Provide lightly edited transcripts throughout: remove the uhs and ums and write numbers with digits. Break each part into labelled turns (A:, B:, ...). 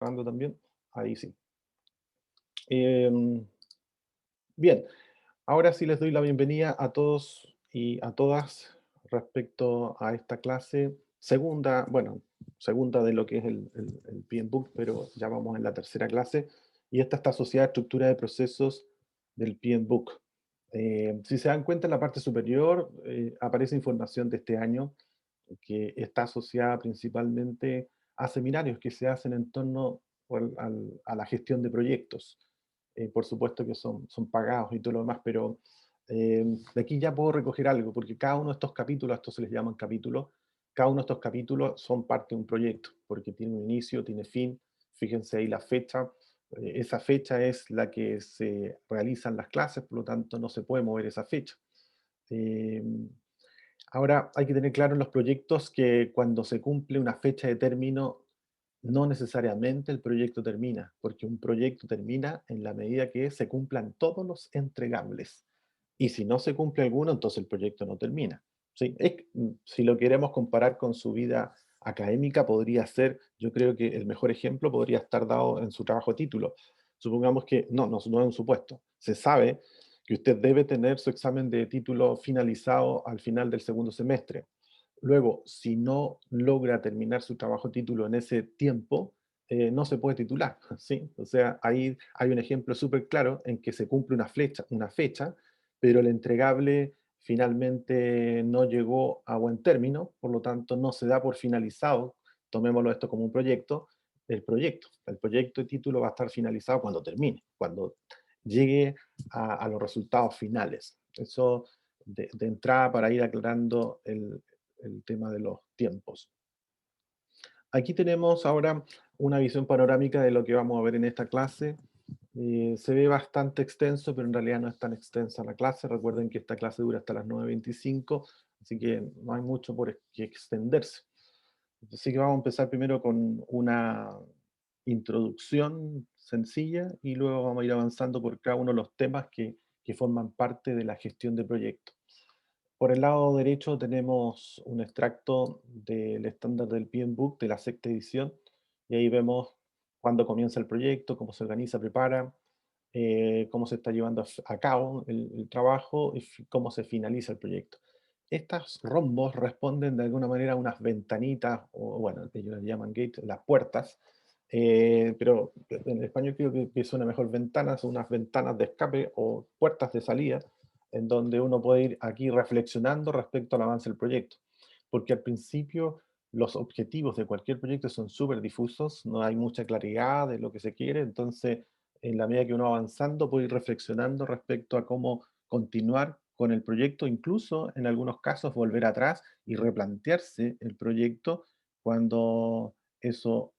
A: trabajando también. Ahí sí. Em, Bien, ahora sí les doy la bienvenida a todos y a todas respecto a esta clase segunda, bueno, segunda de lo que es el PMBOK, pero ya vamos en la tercera clase, y esta está asociada a estructura de procesos del PMBOK. Si se dan cuenta, en la parte superior aparece información de este año que está asociada principalmente a seminarios que se hacen en torno a la gestión de proyectos. Por supuesto que son pagados y todo lo demás, pero de aquí ya puedo recoger algo, porque cada uno de estos capítulos, estos se les llaman capítulos, cada uno de estos capítulos son parte de un proyecto, porque tiene un inicio, tiene fin, fíjense ahí la fecha, esa fecha es la que se realizan las clases, por lo tanto no se puede mover esa fecha. Eh, Ahora hay que tener claro en los proyectos que cuando se cumple una fecha de término, no necesariamente el proyecto termina, porque un proyecto termina en la medida que se cumplan todos los entregables. Y si no se cumple alguno, entonces el proyecto no termina. ¿Sí? Si lo queremos comparar con su vida académica, podría ser, yo creo que el mejor ejemplo podría estar dado en su trabajo título. Supongamos que, no es un supuesto, se sabe que usted debe tener su examen de título finalizado al final del segundo semestre. Luego, si no logra terminar su trabajo título en ese tiempo, no se puede titular, ¿sí? O sea, ahí hay un ejemplo súper claro en que se cumple una fecha, pero el entregable finalmente no llegó a buen término, por lo tanto no se da por finalizado, tomémoslo esto como un proyecto, el proyecto de título va a estar finalizado cuando termine, cuando llegue a los resultados finales. Eso de entrada para ir aclarando el tema de los tiempos. Aquí tenemos ahora una visión panorámica de lo que vamos a ver en esta clase. Se ve bastante extenso, pero en realidad no es tan extensa la clase. Recuerden que esta clase dura hasta las 9:25, así que no hay mucho por qué extenderse. Así que vamos a empezar primero con una introducción sencilla y luego vamos a ir avanzando por cada uno de los temas que forman parte de la gestión de proyectos. Por el lado derecho tenemos un extracto del estándar del PMBOK de la sexta edición y ahí vemos cuándo comienza el proyecto, cómo se organiza, prepara, cómo se está llevando a cabo el trabajo y cómo se finaliza el proyecto. Estos rombos responden de alguna manera a unas ventanitas, o bueno, ellos las llaman gates, las puertas, pero en español creo que suena mejor ventanas, unas ventanas de escape o puertas de salida, en donde uno puede ir aquí reflexionando respecto al avance del proyecto. Porque al principio los objetivos de cualquier proyecto son súper difusos, no hay mucha claridad de lo que se quiere, entonces en la medida que uno va avanzando puede ir reflexionando respecto a cómo continuar con el proyecto, incluso en algunos casos volver atrás y replantearse el proyecto cuando eso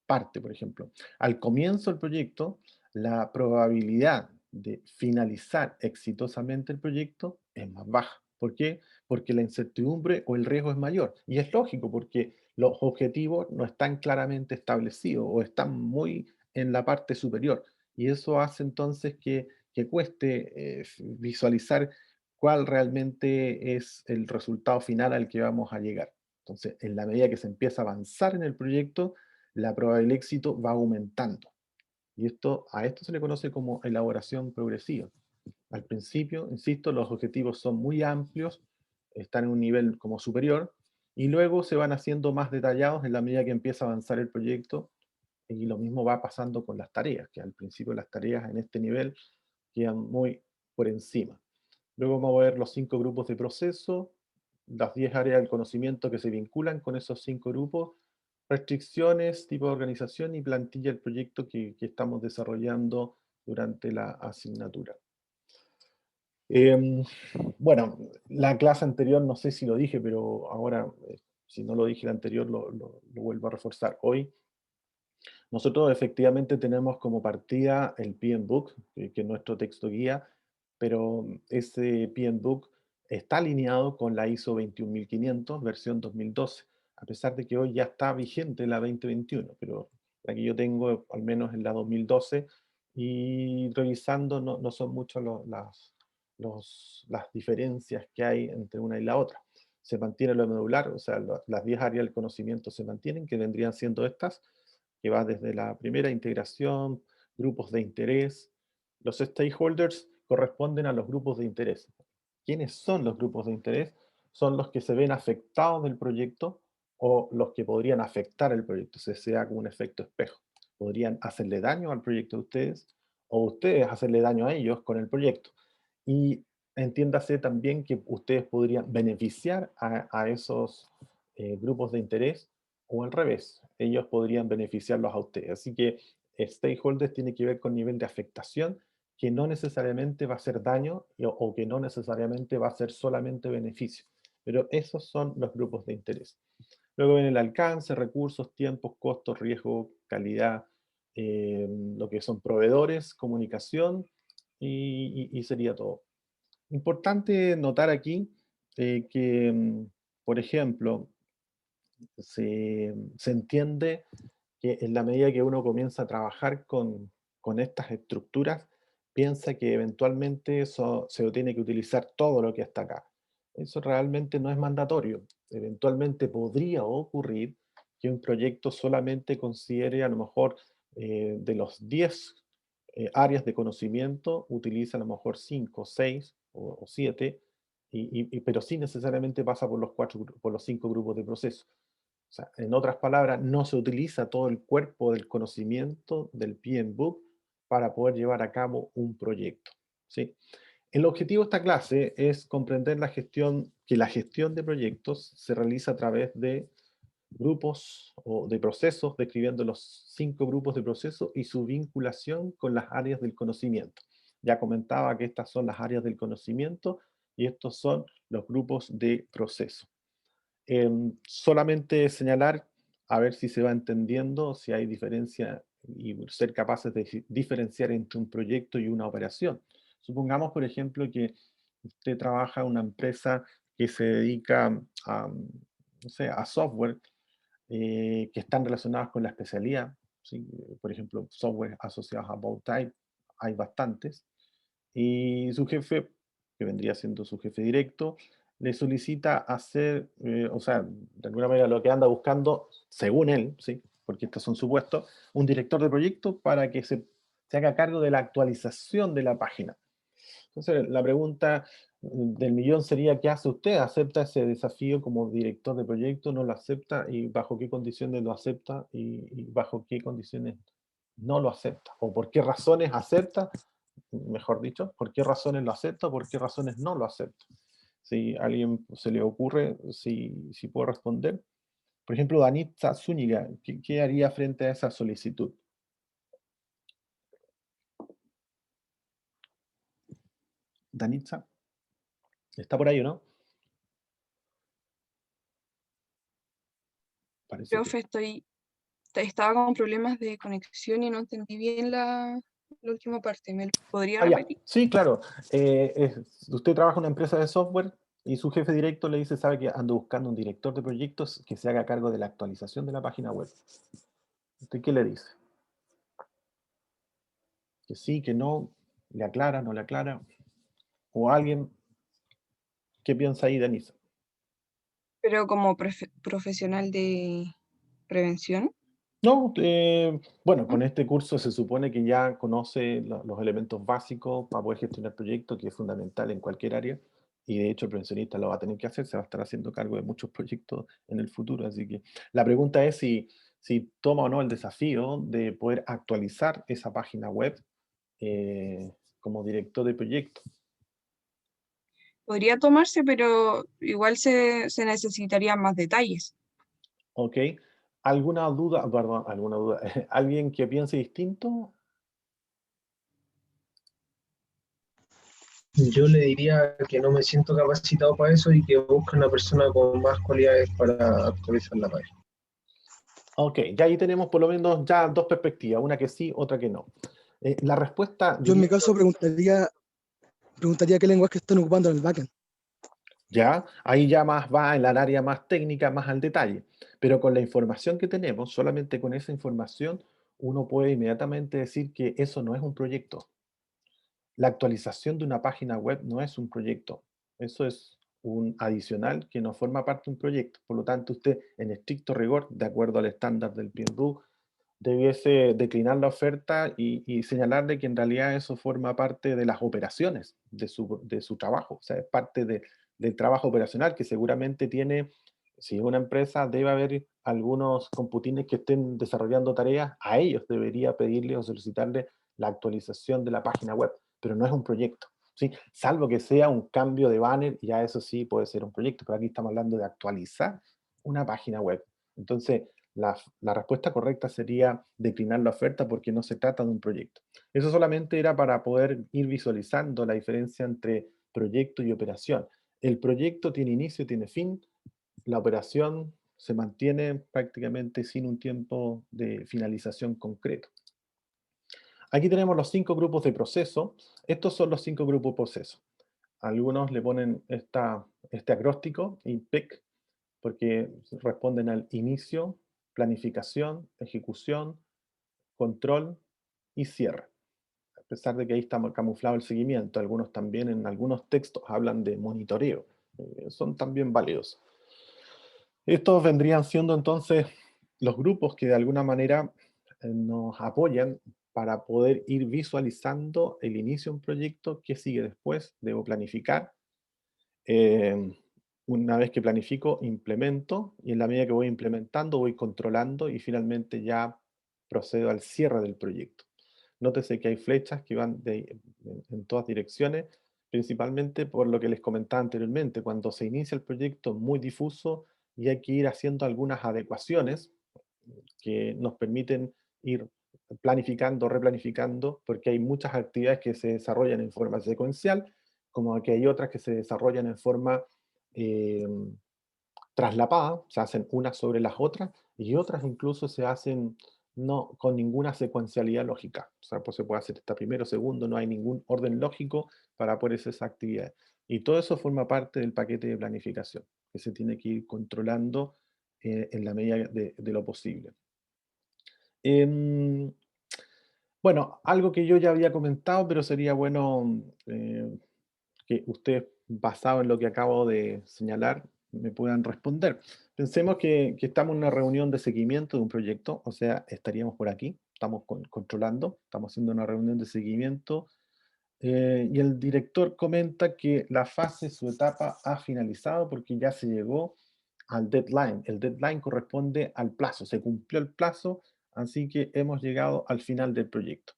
A: parte, por ejemplo. Al comienzo del proyecto, la probabilidad de finalizar exitosamente el proyecto es más baja. ¿Por qué? Porque la incertidumbre o el riesgo es mayor. Y es lógico, porque los objetivos no están claramente establecidos o están muy en la parte superior. Y eso hace entonces que cueste visualizar cuál realmente es el resultado final al que vamos a llegar. Entonces, en la medida que se empieza a avanzar en el proyecto, la probabilidad de éxito va aumentando. Y a esto se le conoce como elaboración progresiva. Al principio, insisto, los objetivos son muy amplios, están en un nivel como superior, y luego se van haciendo más detallados en la medida que empieza a avanzar el proyecto, y lo mismo va pasando con las tareas, que al principio las tareas en este nivel quedan muy por encima. Luego vamos a ver los 5 grupos de proceso, las 10 áreas del conocimiento que se vinculan con esos 5 grupos, restricciones, tipo de organización y plantilla del proyecto que estamos desarrollando durante la asignatura. Em, bueno, la clase anterior, no sé si lo dije, pero ahora, si no lo dije la anterior, lo vuelvo a reforzar. Hoy nosotros efectivamente tenemos como partida el PMBOK, que es nuestro texto guía, pero ese PMBOK está alineado con la ISO 21500, versión 2012, a pesar de que hoy ya está vigente la 2021, pero la que yo tengo al menos en la 2012, y revisando no son muchas las diferencias que hay entre una y la otra. Se mantiene lo medular, o sea, las 10 áreas del conocimiento se mantienen, que vendrían siendo estas, que va desde la primera integración, grupos de interés. Los stakeholders corresponden a los grupos de interés. ¿Quiénes son los grupos de interés? Son los que se ven afectados del proyecto o los que podrían afectar el proyecto, se da como un efecto espejo. Podrían hacerle daño al proyecto de ustedes o ustedes hacerle daño a ellos con el proyecto. Y entiéndase también que ustedes podrían beneficiar a esos grupos de interés o al revés, ellos podrían beneficiarlos a ustedes. Así que stakeholders tiene que ver con nivel de afectación que no necesariamente va a hacer daño o que no necesariamente va a ser solamente beneficio. Pero esos son los grupos de interés. Luego viene el alcance, recursos, tiempos, costos, riesgo, calidad, lo que son proveedores, comunicación y sería todo. Importante notar aquí que, por ejemplo, se entiende que en la medida que uno comienza a trabajar con estas estructuras, piensa que eventualmente eso se tiene que utilizar todo lo que está acá. Eso realmente no es mandatorio. Eventualmente podría ocurrir que un proyecto solamente considere a lo mejor de los 10 áreas de conocimiento, utiliza a lo mejor 5, 6 o 7, pero sí necesariamente pasa por por los 5 grupos de proceso. O sea, en otras palabras, no se utiliza todo el cuerpo del conocimiento del PMBOK para poder llevar a cabo un proyecto, ¿sí? El objetivo de esta clase es comprender que la gestión de proyectos se realiza a través de grupos o de procesos, describiendo los 5 grupos de procesos y su vinculación con las áreas del conocimiento. Ya comentaba que estas son las áreas del conocimiento y estos son los grupos de proceso. Solamente señalar, a ver si se va entendiendo, si hay diferencia y ser capaces de diferenciar entre un proyecto y una operación. Supongamos, por ejemplo, que usted trabaja en una empresa que se dedica a, no sé, a software que están relacionados con la especialidad. ¿Sí? Por ejemplo, software asociados a Bowtype, hay bastantes. Y su jefe, que vendría siendo su jefe directo, le solicita hacer, o sea, de alguna manera lo que anda buscando, según él, ¿sí? Porque estos son supuestos, un director de proyecto para que se haga cargo de la actualización de la página. Entonces, la pregunta del millón sería, ¿qué hace usted? ¿Acepta ese desafío como director de proyecto? ¿No lo acepta? ¿Y bajo qué condiciones lo acepta? ¿Y bajo qué condiciones no lo acepta? ¿O por qué razones acepta? Mejor dicho, ¿por qué razones lo acepta? ¿Por qué razones no lo acepta? Si a alguien se le ocurre, si puedo responder. Por ejemplo, Danitza Zúñiga, ¿qué haría frente a esa solicitud? Danitza, ¿está por ahí o no? Parece que...
B: Profe, estaba con problemas de conexión y no entendí bien la última parte. ¿Me lo podría
A: Ah, ya.
B: repetir?
A: Sí, claro. Usted trabaja en una empresa de software y su jefe directo le dice, sabe que ando buscando un director de proyectos que se haga cargo de la actualización de la página web. ¿Usted qué le dice? Que sí, que no, le aclara, no le aclara. O alguien, ¿qué piensa ahí, Denise?
B: Pero como profesional de prevención.
A: No, bueno,
B: ¿Mm?
A: con este curso se supone que ya conoce los elementos básicos para poder gestionar proyectos, que es fundamental en cualquier área, y de hecho el prevencionista lo va a tener que hacer, se va a estar haciendo cargo de muchos proyectos en el futuro, así que la pregunta es si toma o no el desafío de poder actualizar esa página web como director de proyecto,
B: Podría tomarse, pero igual se necesitarían más detalles.
A: ¿ok? ¿Alguna duda? Perdón, alguna duda. ¿Alguien que piense distinto?
C: Yo le diría que no me siento capacitado para eso y que busque una persona con más cualidades para actualizar la página.
A: Ok, ya ahí tenemos por lo menos ya dos perspectivas, una que sí, otra que no. La respuesta,
D: Yo en
A: diría
D: mi caso
A: yo,
D: preguntaría qué lenguaje están ocupando en el backend.
A: ya, ahí ya más va en el área más técnica, más al detalle. Pero con la información que tenemos, solamente con esa información, uno puede inmediatamente decir que eso no es un proyecto. La actualización de una página web no es un proyecto. Eso es un adicional que no forma parte de un proyecto. Por lo tanto, usted, en estricto rigor, de acuerdo al estándar del PMBOK, debiese declinar la oferta y señalarle que en realidad eso forma parte de las operaciones de su trabajo, o sea, es parte del trabajo operacional que seguramente tiene, si es una empresa, debe haber algunos computines que estén desarrollando tareas, a ellos debería pedirle o solicitarle la actualización de la página web, pero no es un proyecto, ¿sí? Salvo que sea un cambio de banner, y ya eso sí puede ser un proyecto, pero aquí estamos hablando de actualizar una página web. Entonces, la respuesta correcta sería declinar la oferta porque no se trata de un proyecto. Eso solamente era para poder ir visualizando la diferencia entre proyecto y operación. El proyecto tiene inicio, tiene fin, la operación se mantiene prácticamente sin un tiempo de finalización concreto. Aquí tenemos los 5 grupos de proceso. Estos son los 5 grupos de proceso. Algunos le ponen este acróstico, IPEC, porque responden al inicio, planificación, ejecución, control y cierre. A pesar de que ahí está camuflado el seguimiento, algunos también en algunos textos hablan de monitoreo. Son también válidos. Estos vendrían siendo entonces los grupos que de alguna manera nos apoyan para poder ir visualizando el inicio de un proyecto, qué sigue después, debo planificar. Una vez que planifico, implemento, y en la medida que voy implementando, voy controlando y finalmente ya procedo al cierre del proyecto. Nótese que hay flechas que van en todas direcciones, principalmente por lo que les comentaba anteriormente, cuando se inicia el proyecto muy difuso y hay que ir haciendo algunas adecuaciones que nos permiten ir planificando, replanificando, porque hay muchas actividades que se desarrollan en forma secuencial, como que hay otras que se desarrollan en forma eh, traslapada, se hacen unas sobre las otras, y otras incluso se hacen no con ninguna secuencialidad lógica. O sea, pues se puede hacer esta primero, segundo, no hay ningún orden lógico para poder hacer esa actividad. Y todo eso forma parte del paquete de planificación, que se tiene que ir controlando en la medida de lo posible. Em, bueno, algo que yo ya había comentado, pero sería bueno que ustedes, basado en lo que acabo de señalar, me puedan responder. Pensemos que estamos en una reunión de seguimiento de un proyecto, o sea, estaríamos por aquí, estamos controlando, estamos haciendo una reunión de seguimiento, y el director comenta que la fase, su etapa ha finalizado porque ya se llegó al deadline. El deadline corresponde al plazo, se cumplió el plazo, así que hemos llegado al final del proyecto.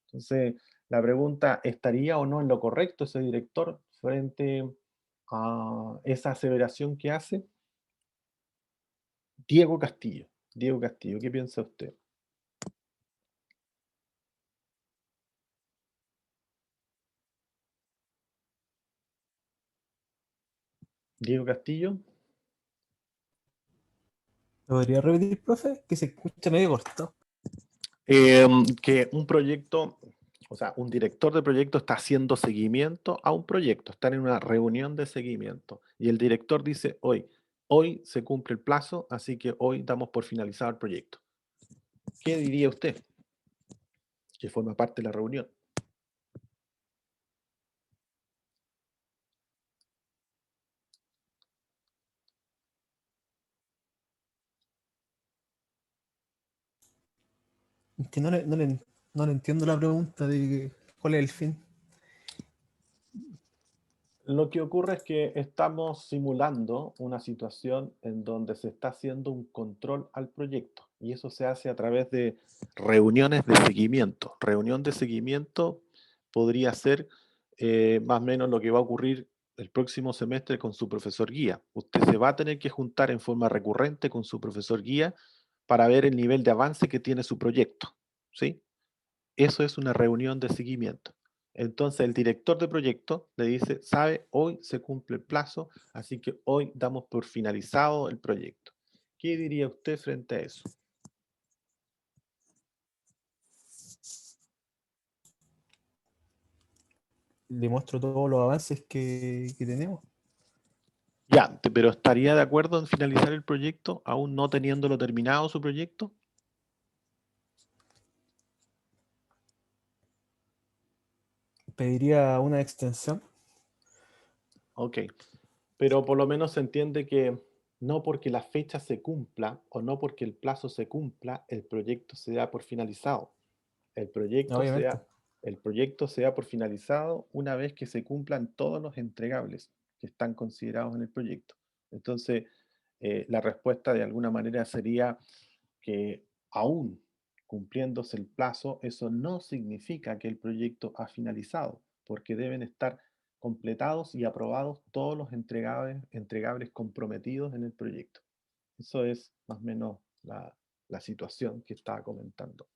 A: Entonces, la pregunta, ¿estaría o no en lo correcto ese director frente a esa aseveración que hace? Diego Castillo. Diego Castillo, ¿qué piensa usted? Diego Castillo.
E: ¿Lo podría repetir, profe? Que se escucha medio corto.
A: Que un proyecto, o sea, un director de proyecto está haciendo seguimiento a un proyecto, están en una reunión de seguimiento y el director dice, hoy se cumple el plazo, así que hoy damos por finalizado el proyecto. ¿Qué diría usted? Que forma parte de la reunión.
E: Es que no le entiendo la pregunta de cuál es el fin.
A: Lo que ocurre es que estamos simulando una situación en donde se está haciendo un control al proyecto y eso se hace a través de reuniones de seguimiento. Reunión de seguimiento podría ser más o menos lo que va a ocurrir el próximo semestre con su profesor guía. Usted se va a tener que juntar en forma recurrente con su profesor guía para ver el nivel de avance que tiene su proyecto, ¿sí? Eso es una reunión de seguimiento. Entonces el director de proyecto le dice, sabe, hoy se cumple el plazo, así que hoy damos por finalizado el proyecto. ¿Qué diría usted frente a eso?
E: Le muestro todos los avances que tenemos.
A: Ya, pero ¿estaría de acuerdo en finalizar el proyecto aún no teniéndolo terminado su proyecto?
E: Pediría una extensión.
A: Ok, pero por lo menos se entiende que no porque la fecha se cumpla o no porque el plazo se cumpla, el proyecto se da por finalizado. El proyecto se
E: Obviamente.
A: da, el proyecto se da por finalizado una vez que se cumplan todos los entregables que están considerados en el proyecto. Entonces, la respuesta de alguna manera sería que aún cumpliéndose el plazo, eso no significa que el proyecto ha finalizado, porque deben estar completados y aprobados todos los entregables comprometidos en el proyecto. Eso es más o menos la situación que estaba comentando.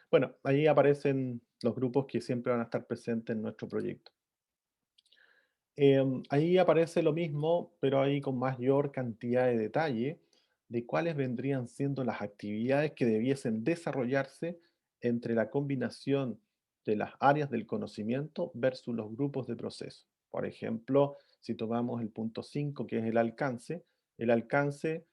A: Bueno, ahí aparecen los grupos que siempre van a estar presentes en nuestro proyecto. Ahí aparece lo mismo, pero ahí con mayor cantidad de detalle de cuáles vendrían siendo las actividades que debiesen desarrollarse entre la combinación de las áreas del conocimiento versus los grupos de proceso. Por ejemplo, si tomamos el punto 5, que es el alcance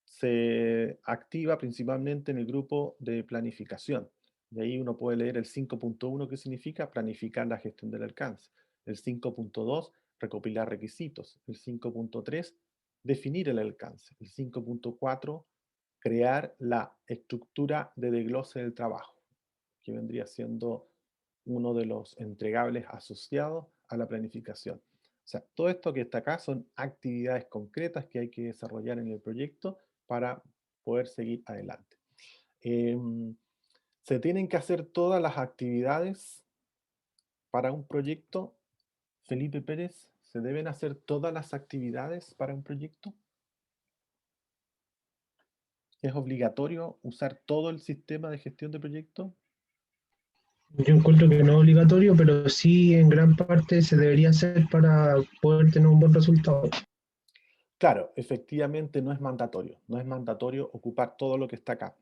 A: se activa principalmente en el grupo de planificación. De ahí uno puede leer el 5.1, que significa planificar la gestión del alcance. El 5.2, recopilar requisitos. El 5.3, definir el alcance. El 5.4, crear la estructura de desglose del trabajo, que vendría siendo uno de los entregables asociados a la planificación. O sea, todo esto que está acá son actividades concretas que hay que desarrollar en el proyecto para poder seguir adelante. Se tienen que hacer todas las actividades para un proyecto. Felipe Pérez, ¿se deben hacer todas las actividades para un proyecto? ¿Es obligatorio usar todo el sistema de gestión de proyectos?
C: Yo encuentro que no es obligatorio, pero sí en gran parte se debería hacer para poder tener un buen resultado.
A: Claro, efectivamente no es mandatorio ocupar todo lo que está acá.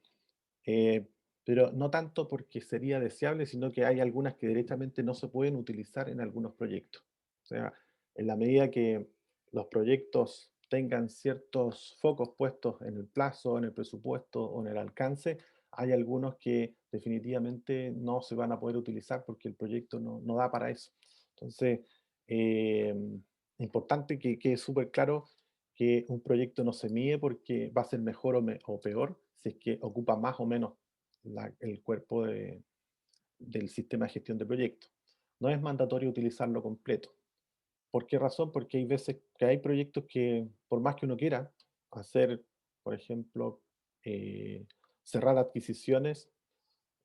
A: Pero no tanto porque sería deseable, sino que hay algunas que directamente no se pueden utilizar en algunos proyectos. O sea, en la medida que los proyectos tengan ciertos focos puestos en el plazo, en el presupuesto o en el alcance, hay algunos que definitivamente no se van a poder utilizar porque el proyecto no da para eso. Entonces, importante que quede súper claro que un proyecto no se mide porque va a ser mejor o peor si es que ocupa más o menos el cuerpo del sistema de gestión de proyectos. No es mandatorio utilizarlo completo. ¿Por qué razón? Porque hay veces que hay proyectos que, por más que uno quiera hacer, por ejemplo, cerrar adquisiciones,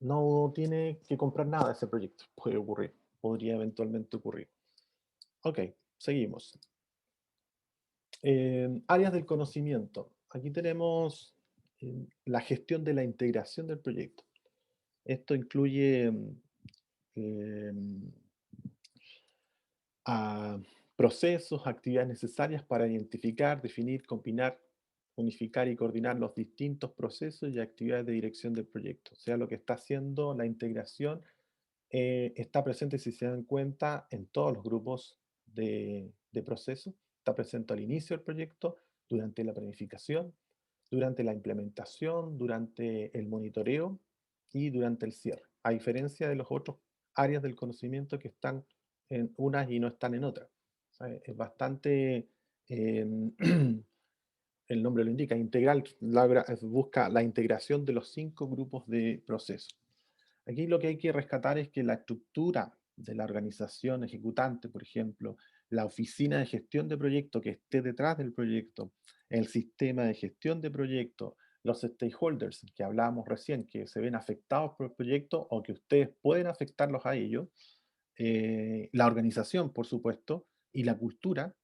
A: no tiene que comprar nada de ese proyecto. Puede ocurrir, podría eventualmente ocurrir. Ok, seguimos. Áreas del conocimiento. Aquí tenemos la gestión de la integración del proyecto. Esto incluye em, a procesos, actividades necesarias para identificar, definir, combinar, unificar y coordinar los distintos procesos y actividades de dirección del proyecto. O sea, lo que está haciendo la integración está presente, si se dan cuenta, en todos los grupos de proceso. Está presente al inicio del proyecto, durante la planificación, durante la implementación, durante el monitoreo y durante el cierre. A diferencia de los otros áreas del conocimiento que están en unas y no están en otras. O sea, es bastante, em, el nombre lo indica, integral, busca la integración de los 5 grupos de proceso. Aquí lo que hay que rescatar es que la estructura de la organización ejecutante, por ejemplo, la oficina de gestión de proyecto que esté detrás del proyecto, el sistema de gestión de proyecto, los stakeholders que hablábamos recién, que se ven afectados por el proyecto o que ustedes pueden afectarlos a ellos, la organización, por supuesto, y la cultura,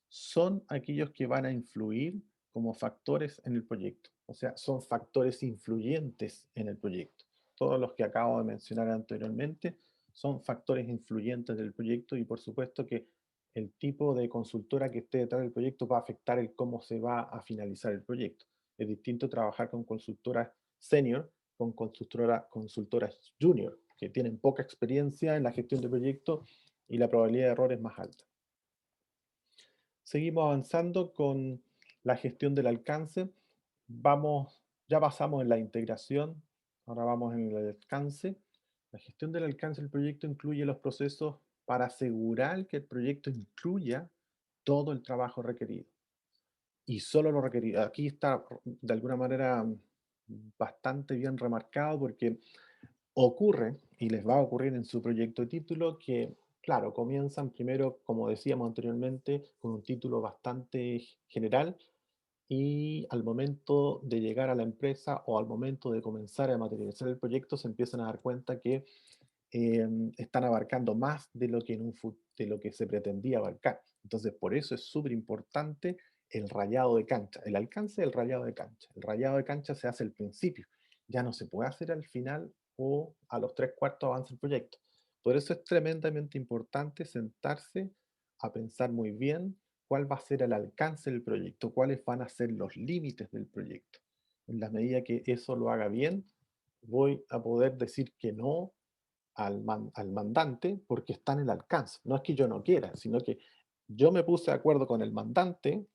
A: son aquellos que van a influir como factores en el proyecto. O sea, son factores influyentes en el proyecto. Todos los que acabo de mencionar anteriormente son factores influyentes del proyecto y por supuesto que el tipo de consultora que esté detrás del proyecto va a afectar el cómo se va a finalizar el proyecto. Es distinto trabajar con consultoras senior con consultoras junior, que tienen poca experiencia en la gestión de proyectos y la probabilidad de error es más alta. Seguimos avanzando con la gestión del alcance. Ya pasamos en la integración, ahora vamos en el alcance. La gestión del alcance del proyecto incluye los procesos para asegurar que el proyecto incluya todo el trabajo requerido. y solo lo requerido. Aquí está de alguna manera bastante bien remarcado porque ocurre, y les va a ocurrir en su proyecto de título, que, claro, comienzan primero, como decíamos anteriormente, con un título bastante general y al momento de llegar a la empresa o al momento de comenzar a materializar el proyecto se empiezan a dar cuenta que están abarcando más de lo que, de lo que se pretendía abarcar. Entonces, por eso es súper importante el rayado de cancha, el alcance del rayado de cancha. El rayado de cancha se hace al principio, ya no se puede hacer al final o a los 3/4 avanza el proyecto. Por eso es tremendamente importante sentarse a pensar muy bien cuál va a ser el alcance del proyecto, cuáles van a ser los límites del proyecto. En la medida que eso lo haga bien, voy a poder decir que no al mandante porque está en el alcance. No es que yo no quiera, sino que yo me puse de acuerdo con el mandante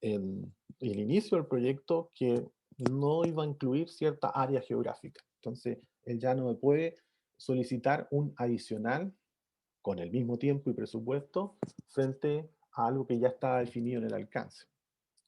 A: en el inicio del proyecto que no iba a incluir cierta área geográfica. Entonces, él ya no me puede solicitar un adicional con el mismo tiempo y presupuesto frente a algo que ya está definido en el alcance.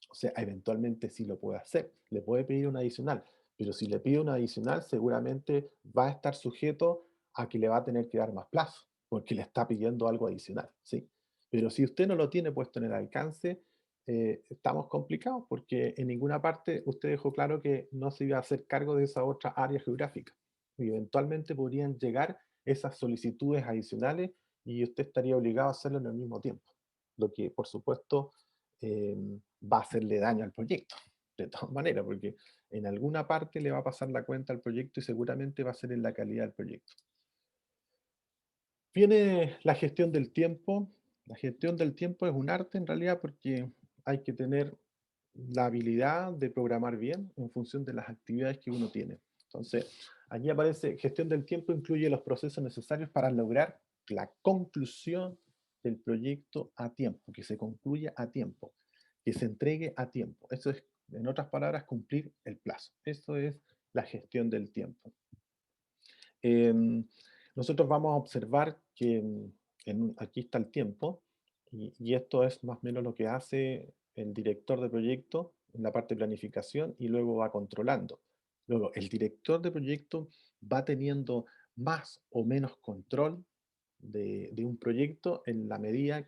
A: O sea, eventualmente sí lo puede hacer, le puede pedir un adicional, pero si le pide un adicional, seguramente va a estar sujeto a que le va a tener que dar más plazo, porque le está pidiendo algo adicional, ¿sí? Pero si usted no lo tiene puesto en el alcance, estamos complicados, porque en ninguna parte usted dejó claro que no se iba a hacer cargo de esa otra área geográfica. Y eventualmente podrían llegar esas solicitudes adicionales y usted estaría obligado a hacerlo en el mismo tiempo, lo que por supuesto eh, va a hacerle daño al proyecto, de todas maneras, porque en alguna parte le va a pasar la cuenta al proyecto y seguramente va a ser en la calidad del proyecto. Viene la gestión del tiempo. La gestión del tiempo es un arte en realidad porque hay que tener la habilidad de programar bien en función de las actividades que uno tiene. Entonces, aquí aparece gestión del tiempo incluye los procesos necesarios para lograr la conclusión del proyecto a tiempo, que se concluya a tiempo, que se entregue a tiempo. Eso es, en otras palabras, cumplir el plazo. Eso es la gestión del tiempo. Nosotros vamos a observar que aquí está el tiempo y esto es más o menos lo que hace el director de proyecto en la parte de planificación y luego va controlando. Luego, el director de proyecto va teniendo más o menos control de un proyecto en la medida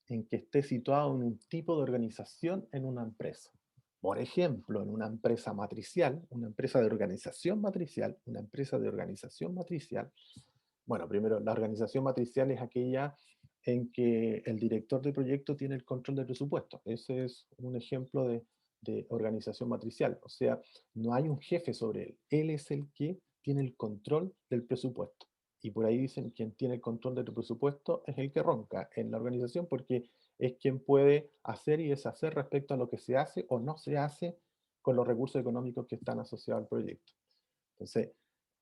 A: en que esté situado en un tipo de organización en una empresa. Por ejemplo, en una empresa matricial, una empresa de organización matricial, una empresa de organización matricial. Bueno, primero, la organización matricial es aquella en que el director de proyecto tiene el control del presupuesto. Ese es un ejemplo de organización matricial. O sea, no hay un jefe sobre él. Él es el que tiene el control del presupuesto. Y por ahí dicen quien tiene el control del presupuesto es el que ronca en la organización porque es quien puede hacer y deshacer respecto a lo que se hace o no se hace con los recursos económicos que están asociados al proyecto. Entonces,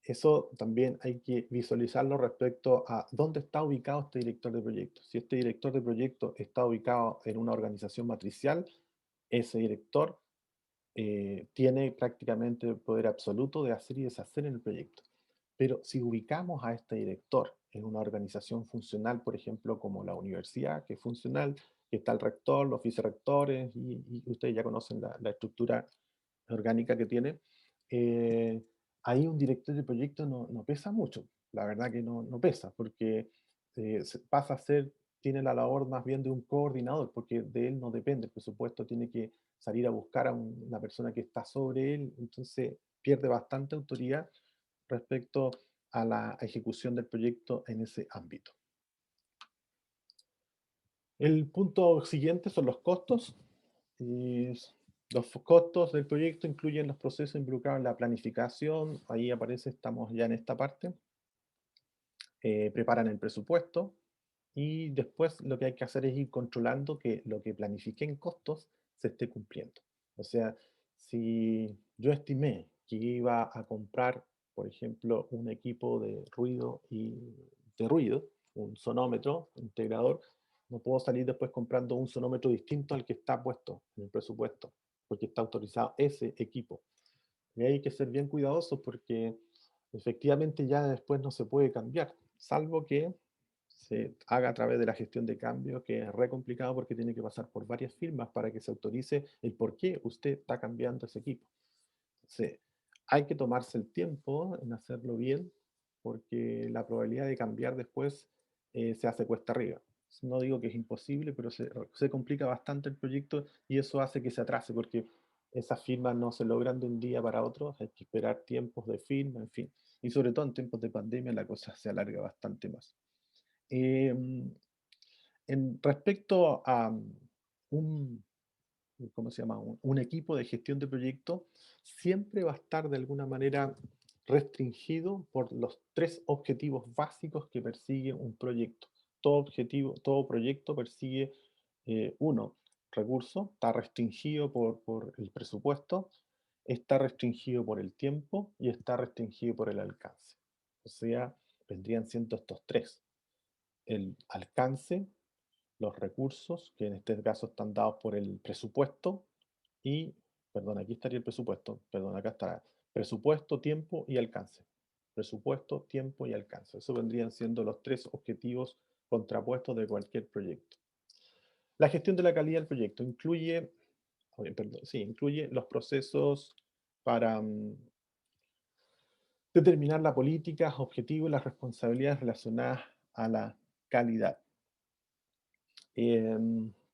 A: eso también hay que visualizarlo respecto a dónde está ubicado este director de proyecto. Si este director de proyecto está ubicado en una organización matricial, ese director tiene prácticamente el poder absoluto de hacer y deshacer en el proyecto. Pero si ubicamos a este director en una organización funcional, por ejemplo, como la universidad, que es funcional, que está el rector, los vicerrectores, y ustedes ya conocen la estructura orgánica que tiene, eh, ahí un director de proyecto no pesa mucho. La verdad que no pesa, porque pasa a ser, tiene la labor más bien de un coordinador, porque de él no depende el presupuesto, tiene que salir a buscar a una persona que está sobre él, entonces pierde bastante autoridad respecto a la ejecución del proyecto en ese ámbito. El punto siguiente son los costos. Los costos del proyecto incluyen los procesos involucrados en la planificación, ahí aparece, estamos ya en esta parte, preparan el presupuesto y después lo que hay que hacer es ir controlando que lo que planifique en costos se esté cumpliendo. O sea, si yo estimé que iba a comprar, por ejemplo, un equipo de ruido un sonómetro integrador, no puedo salir después comprando un sonómetro distinto al que está puesto en el presupuesto, porque está autorizado ese equipo. Y hay que ser bien cuidadosos porque efectivamente ya después no se puede cambiar, salvo que se haga a través de la gestión de cambios, que es re complicado porque tiene que pasar por varias firmas para que se autorice el por qué usted está cambiando ese equipo. Entonces, hay que tomarse el tiempo en hacerlo bien, porque la probabilidad de cambiar después se hace cuesta arriba. No digo que es imposible, pero se complica bastante el proyecto y eso hace que se atrase, porque esas firmas no se logran de un día para otro, hay que esperar tiempos de firma, en fin. Y sobre todo en tiempos de pandemia la cosa se alarga bastante más. Respecto a un, ¿cómo se llama? Un equipo de gestión de proyectos, siempre va a estar de alguna manera restringido por los 3 objetivos básicos que persigue un proyecto. Todo proyecto persigue, uno, recursos, está restringido por el presupuesto, está restringido por el tiempo y está restringido por el alcance. O sea, vendrían siendo estos 3: el alcance, los recursos, que en este caso están dados por el presupuesto, y, perdón, aquí estaría el presupuesto, perdón, acá está, presupuesto, tiempo y alcance. Presupuesto, tiempo y alcance. Eso vendrían siendo los 3 objetivos contrapuestos de cualquier proyecto. La gestión de la calidad del proyecto incluye, incluye los procesos para determinar la política, objetivos y las responsabilidades relacionadas a la calidad.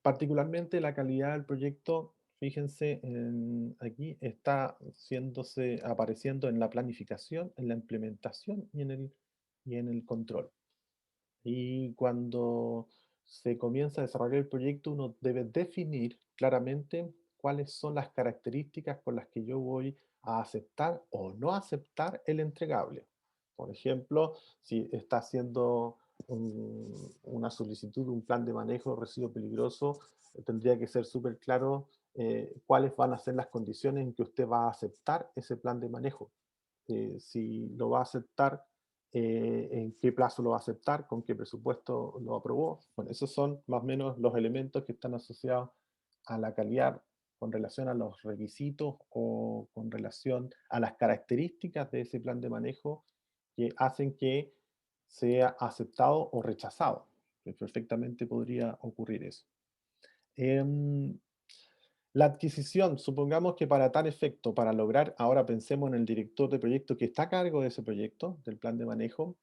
A: Particularmente la calidad del proyecto, fíjense, aquí está apareciendo en la planificación, en la implementación y en el control. Y cuando se comienza a desarrollar el proyecto, uno debe definir claramente cuáles son las características con las que yo voy a aceptar o no aceptar el entregable. Por ejemplo, si está haciendo una solicitud de un plan de manejo de residuo peligroso, tendría que ser súper claro cuáles van a ser las condiciones en que usted va a aceptar ese plan de manejo. Si lo va a aceptar, en qué plazo lo va a aceptar, con qué presupuesto lo aprobó. Bueno, esos son más o menos los elementos que están asociados a la calidad con relación a los requisitos o con relación a las características de ese plan de manejo que hacen que sea aceptado o rechazado. Que perfectamente podría ocurrir eso. La adquisición, supongamos que para tal efecto, para lograr, ahora pensemos en el director de proyecto que está a cargo de ese proyecto, del plan de manejo,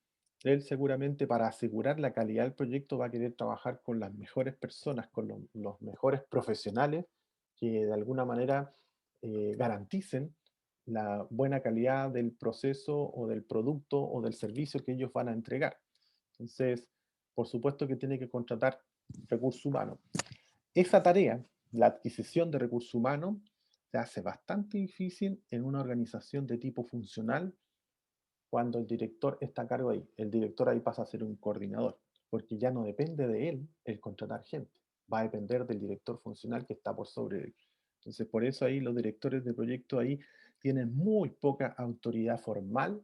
A: él seguramente para asegurar la calidad del proyecto va a querer trabajar con las mejores personas, con los mejores profesionales que de alguna manera garanticen la buena calidad del proceso o del producto o del servicio que ellos van a entregar. Entonces, por supuesto que tiene que contratar recursos humanos. Esa tarea, la adquisición de recursos humanos, se hace bastante difícil en una organización de tipo funcional cuando el director está a cargo ahí. El director ahí pasa a ser un coordinador, porque ya no depende de él el contratar gente, va a depender del director funcional que está por sobre él. Entonces, por eso ahí los directores de proyecto ahí tienen muy poca autoridad formal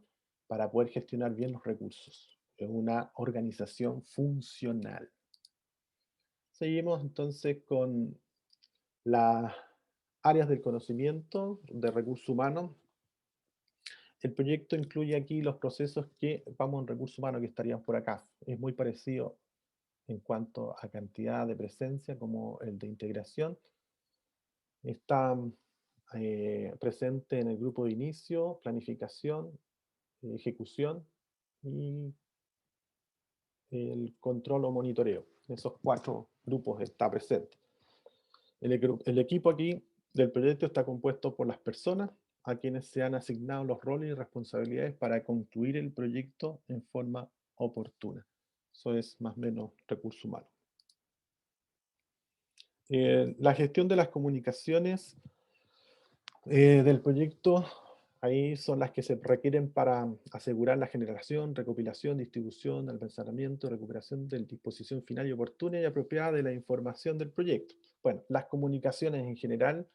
A: para poder gestionar bien los recursos. Es una organización funcional. Seguimos entonces con las áreas del conocimiento de recursos humanos. El proyecto incluye aquí los procesos que vamos en recursos humanos que estarían por acá. Es muy parecido en cuanto a cantidad de presencia como el de integración. Está presente en el grupo de inicio, planificación, ejecución y el control o monitoreo. Esos 4 grupos está presente. El equipo aquí del proyecto está compuesto por las personas a quienes se han asignado los roles y responsabilidades para concluir el proyecto en forma oportuna. Eso es más o menos recursos humanos. La gestión de las comunicaciones del proyecto, ahí son las que se requieren para asegurar la generación, recopilación, distribución, almacenamiento, recuperación de disposición final y oportuna y apropiada de la información del proyecto. Bueno, las comunicaciones en general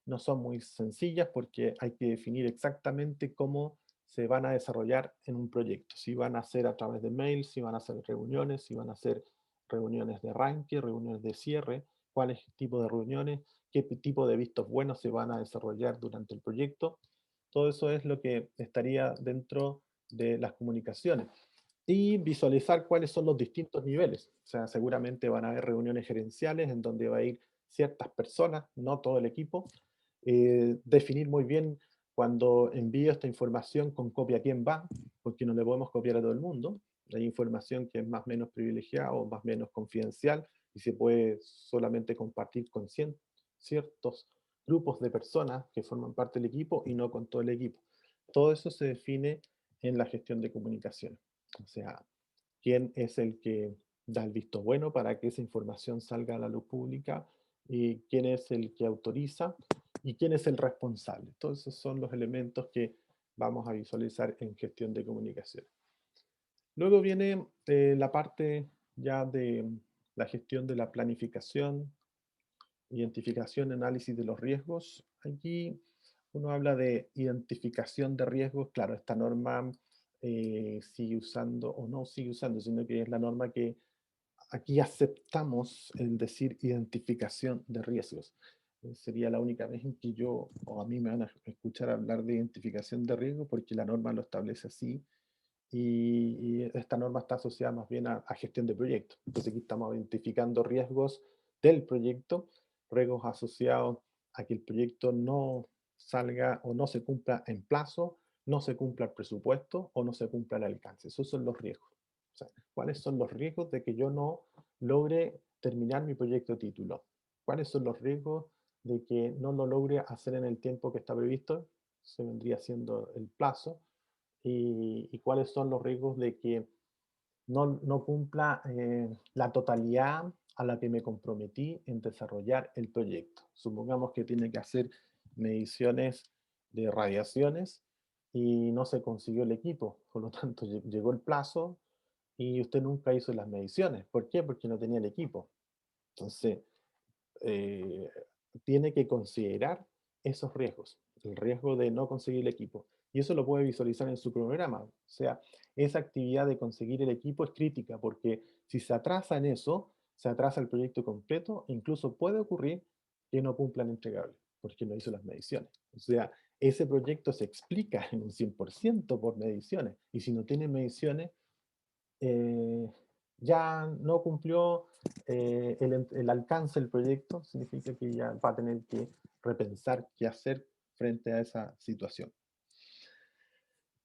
A: no son muy sencillas porque hay que definir exactamente cómo se van a desarrollar en un proyecto. Si van a ser a través de mail, si van a ser reuniones, si van a ser reuniones de arranque, reuniones de cierre, cuáles tipos de reuniones, qué tipo de vistos buenos se van a desarrollar durante el proyecto. Todo eso es lo que estaría dentro de las comunicaciones. y visualizar cuáles son los distintos niveles. O sea, seguramente van a haber reuniones gerenciales en donde va a ir ciertas personas, no todo el equipo. Definir muy bien cuando envío esta información con copia a quién va, porque no le podemos copiar a todo el mundo. Hay información que es más o menos privilegiada o más o menos confidencial y se puede solamente compartir con ciertos grupos de personas que forman parte del equipo y no con todo el equipo. Todo eso se define en la gestión de comunicación. O sea, quién es el que da el visto bueno para que esa información salga a la luz pública y quién es el que autoriza y quién es el responsable. Todos esos son los elementos que vamos a visualizar en gestión de comunicación. Luego viene la parte ya de la gestión de la planificación, identificación, análisis de los riesgos. Aquí uno habla de identificación de riesgos. Claro, esta norma sigue usando o no sigue usando, sino que es la norma que aquí aceptamos el decir identificación de riesgos. Sería la única vez en que yo o a mí me van a escuchar hablar de identificación de riesgos porque la norma lo establece así y esta norma está asociada más bien a gestión de proyectos. Entonces aquí estamos identificando riesgos del proyecto, riesgos asociados a que el proyecto no salga o no se cumpla en plazo, no se cumpla el presupuesto o no se cumpla el alcance. Esos son los riesgos. O sea, ¿cuáles son los riesgos de que yo no logre terminar mi proyecto título? ¿Cuáles son los riesgos de que no lo logre hacer en el tiempo que está previsto? Se vendría siendo el plazo y cuáles son los riesgos de que no cumpla la totalidad a la que me comprometí en desarrollar el proyecto. Supongamos que tiene que hacer mediciones de radiaciones y no se consiguió el equipo, por lo tanto llegó el plazo y usted nunca hizo las mediciones. ¿Por qué? Porque no tenía el equipo. Entonces, eh, tiene que considerar esos riesgos, el riesgo de no conseguir el equipo. Y eso lo puede visualizar en su cronograma. O sea, esa actividad de conseguir el equipo es crítica porque si se atrasa en eso, se atrasa el proyecto completo e incluso puede ocurrir que no cumplan entregables porque no hizo las mediciones. O sea, ese proyecto se explica en un 100% por mediciones y si no tiene mediciones, eh, ya no cumplió el alcance del proyecto, significa que ya va a tener que repensar qué hacer frente a esa situación.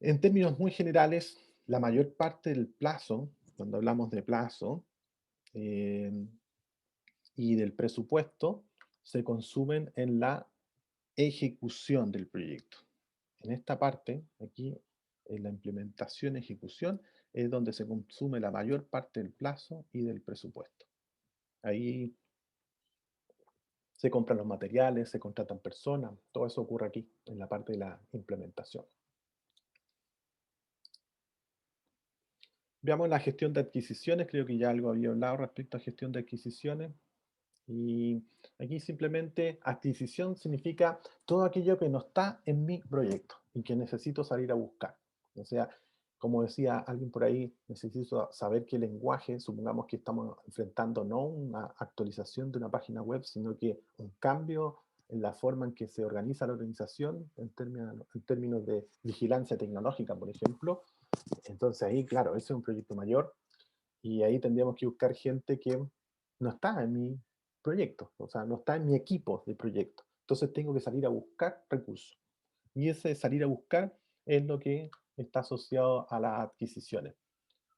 A: En términos muy generales, la mayor parte del plazo, cuando hablamos de plazo eh, y del presupuesto, se consumen en la ejecución del proyecto. En esta parte, aquí, en la implementación, ejecución, es donde se consume la mayor parte del plazo y del presupuesto. Ahí se compran los materiales, se contratan personas, todo eso ocurre aquí, en la parte de la implementación. Veamos la gestión de adquisiciones, creo que ya algo había hablado respecto a gestión de adquisiciones. Y aquí simplemente adquisición significa todo aquello que no está en mi proyecto y que necesito salir a buscar. O sea, como decía alguien por ahí, necesito saber qué lenguaje, supongamos que estamos enfrentando no una actualización de una página web, sino que un cambio en la forma en que se organiza la organización en términos de vigilancia tecnológica, por ejemplo. Entonces ahí, claro, ese es un proyecto mayor y ahí tendríamos que buscar gente que no está en mi proyecto, o sea, no está en mi equipo de proyecto. Entonces tengo que salir a buscar recursos. Y ese salir a buscar es lo que está asociado a las adquisiciones.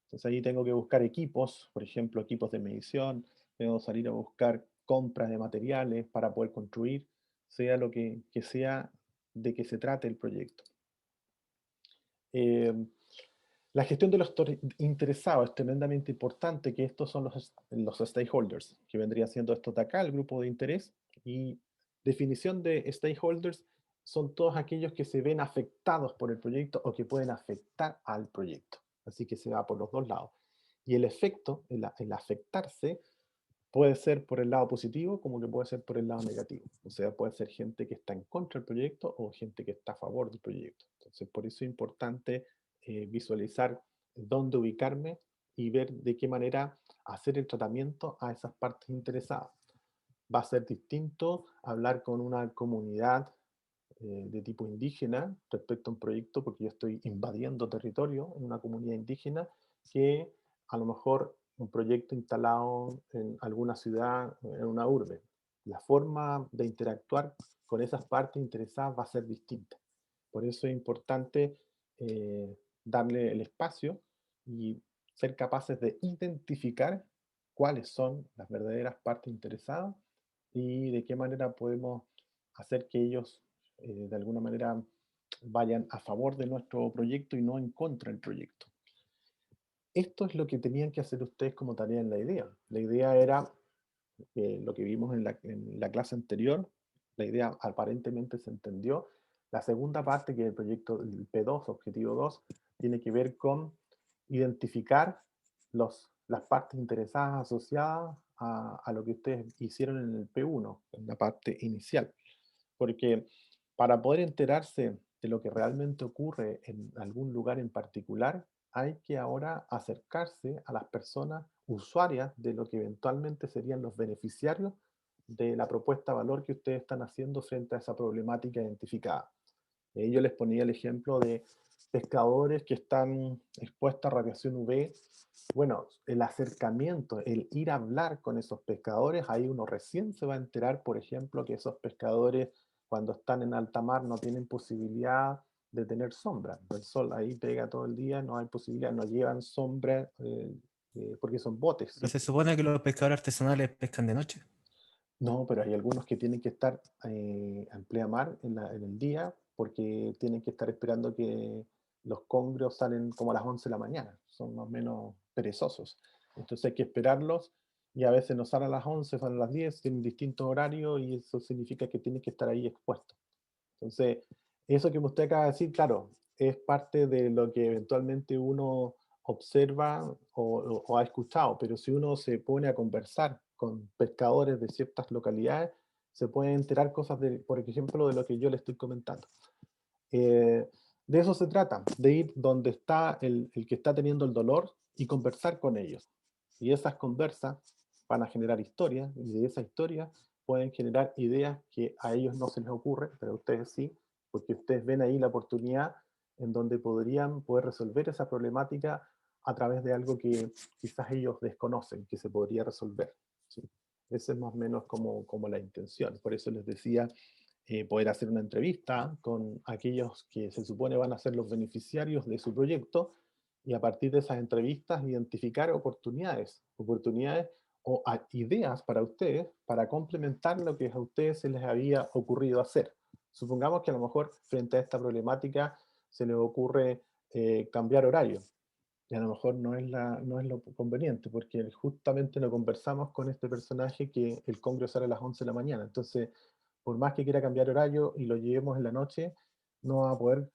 A: Entonces ahí tengo que buscar equipos, por ejemplo, equipos de medición, tengo que salir a buscar compras de materiales para poder construir, sea lo que sea de que se trate el proyecto. La gestión de los interesados es tremendamente importante, que estos son los stakeholders, que vendría siendo esto de acá, el grupo de interés, y definición de stakeholders son todos aquellos que se ven afectados por el proyecto o que pueden afectar al proyecto. Así que se va por los dos lados. Y el efecto, el afectarse, puede ser por el lado positivo como que puede ser por el lado negativo. O sea, puede ser gente que está en contra del proyecto o gente que está a favor del proyecto. Entonces, por eso es importante visualizar dónde ubicarme y ver de qué manera hacer el tratamiento a esas partes interesadas. Va a ser distinto hablar con una comunidad de tipo indígena respecto a un proyecto porque yo estoy invadiendo territorio en una comunidad indígena que a lo mejor un proyecto instalado en alguna ciudad, en una urbe. La forma de interactuar con esas partes interesadas va a ser distinta. Por eso es importante darle el espacio y ser capaces de identificar cuáles son las verdaderas partes interesadas y de qué manera podemos hacer que ellos de alguna manera vayan a favor de nuestro proyecto y no en contra del proyecto. Esto es lo que tenían que hacer ustedes como tarea en la idea. La idea era lo que vimos en la clase anterior, la idea aparentemente se entendió. La segunda parte, que es el proyecto el P2, objetivo 2, tiene que ver con identificar las partes interesadas asociadas a lo que ustedes hicieron en el P1, en la parte inicial. Porque para poder enterarse de lo que realmente ocurre en algún lugar en particular, hay que ahora acercarse a las personas usuarias de lo que eventualmente serían los beneficiarios de la propuesta de valor que ustedes están haciendo frente a esa problemática identificada. Yo les ponía el ejemplo de pescadores que están expuestos a radiación UV. Bueno, el acercamiento, el ir a hablar con esos pescadores, ahí uno recién se va a enterar, por ejemplo, que esos pescadores cuando están en alta mar no tienen posibilidad de tener sombra. El sol ahí pega todo el día, no hay posibilidad, no llevan sombra porque son botes.
E: Pero se supone que los pescadores artesanales pescan de noche.
A: No, pero hay algunos que tienen que estar en plena mar en el día porque tienen que estar esperando que los congrios salen como a las 11 de la mañana. Son más o menos perezosos. Entonces hay que esperarlos y a veces no salen a las 11, salen a las 10, tienen distintos horarios y eso significa que tienen que estar ahí expuestos. Entonces, eso que usted acaba de decir, claro, es parte de lo que eventualmente uno observa o ha escuchado, pero si uno se pone a conversar con pescadores de ciertas localidades, se pueden enterar cosas, por ejemplo, de lo que yo le estoy comentando. De eso se trata, de ir donde está el que está teniendo el dolor y conversar con ellos. Y esas conversas van a generar historias, y de esa historia pueden generar ideas que a ellos no se les ocurre, pero a ustedes sí, porque ustedes ven ahí la oportunidad en donde podrían poder resolver esa problemática a través de algo que quizás ellos desconocen, que se podría resolver. ¿Sí? Esa es más o menos como la intención. Por eso les decía poder hacer una entrevista con aquellos que se supone van a ser los beneficiarios de su proyecto y a partir de esas entrevistas identificar oportunidades o ideas para ustedes para complementar lo que a ustedes se les había ocurrido hacer. Supongamos que a lo mejor frente a esta problemática se les ocurre cambiar horario. Y a lo mejor no es lo conveniente, porque justamente lo conversamos con este personaje que el congreso sale a las 11 de la mañana. Entonces, por más que quiera cambiar horario y lo llevemos en la noche, no va a poder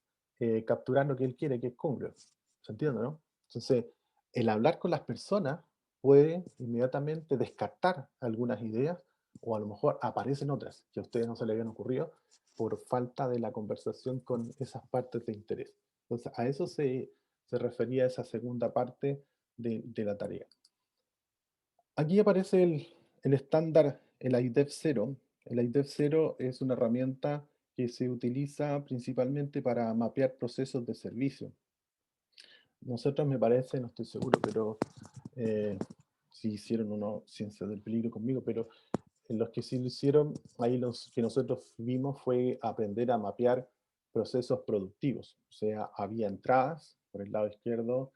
A: capturar lo que él quiere, que es congreso. ¿Se entiende, no? Entonces, el hablar con las personas puede inmediatamente descartar algunas ideas o a lo mejor aparecen otras que a ustedes no se les habían ocurrido por falta de la conversación con esas partes de interés. Entonces, a eso se refería esa segunda parte de la tarea. Aquí aparece el estándar, el IDEF 0. El IDEF 0 es una herramienta que se utiliza principalmente para mapear procesos de servicio. Nosotros, me parece, no estoy seguro, pero si hicieron o no ciencia del peligro conmigo, pero en los que sí lo hicieron, ahí los que nosotros vimos fue aprender a mapear procesos productivos. O sea, había entradas por el lado izquierdo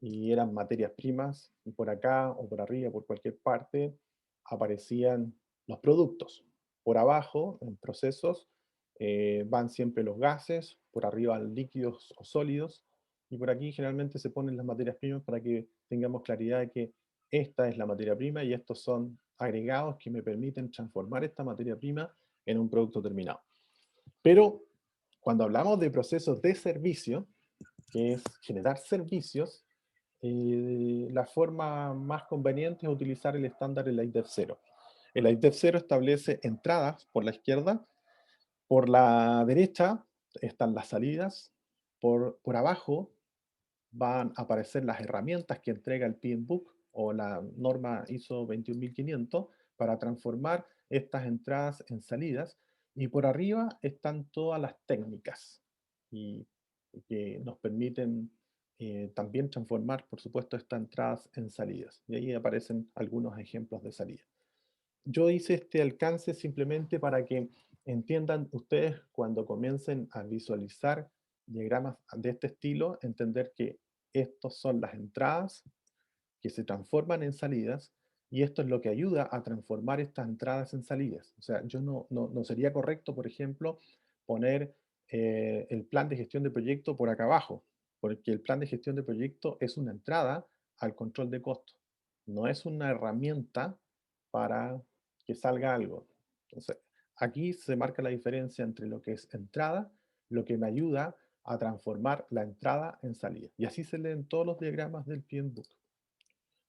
A: y eran materias primas, y por acá o por arriba, por cualquier parte, aparecían los productos. Por abajo, en procesos, van siempre los gases, por arriba líquidos o sólidos, y por aquí generalmente se ponen las materias primas para que tengamos claridad de que esta es la materia prima y estos son agregados que me permiten transformar esta materia prima en un producto terminado. Pero cuando hablamos de procesos de servicio, que es generar servicios, la forma más conveniente es utilizar el estándar del IDEF 0. El IDEF 0 establece entradas por la izquierda, por la derecha están las salidas, por abajo van a aparecer las herramientas que entrega el PMBOK o la norma ISO 21500 para transformar estas entradas en salidas, y por arriba están todas las técnicas y que nos permiten también transformar, por supuesto, estas entradas en salidas. Y ahí aparecen algunos ejemplos de salida. Yo hice este alcance simplemente para que entiendan ustedes cuando comiencen a visualizar diagramas de este estilo, entender que estos son las entradas que se transforman en salidas y esto es lo que ayuda a transformar estas entradas en salidas. O sea, yo no sería correcto, por ejemplo, poner el plan de gestión de proyecto por acá abajo, porque el plan de gestión de proyecto es una entrada al control de costos, no es una herramienta para que salga algo. Entonces, aquí se marca la diferencia entre lo que es entrada, lo que me ayuda a transformar la entrada en salida. Y así se leen todos los diagramas del PMBOK.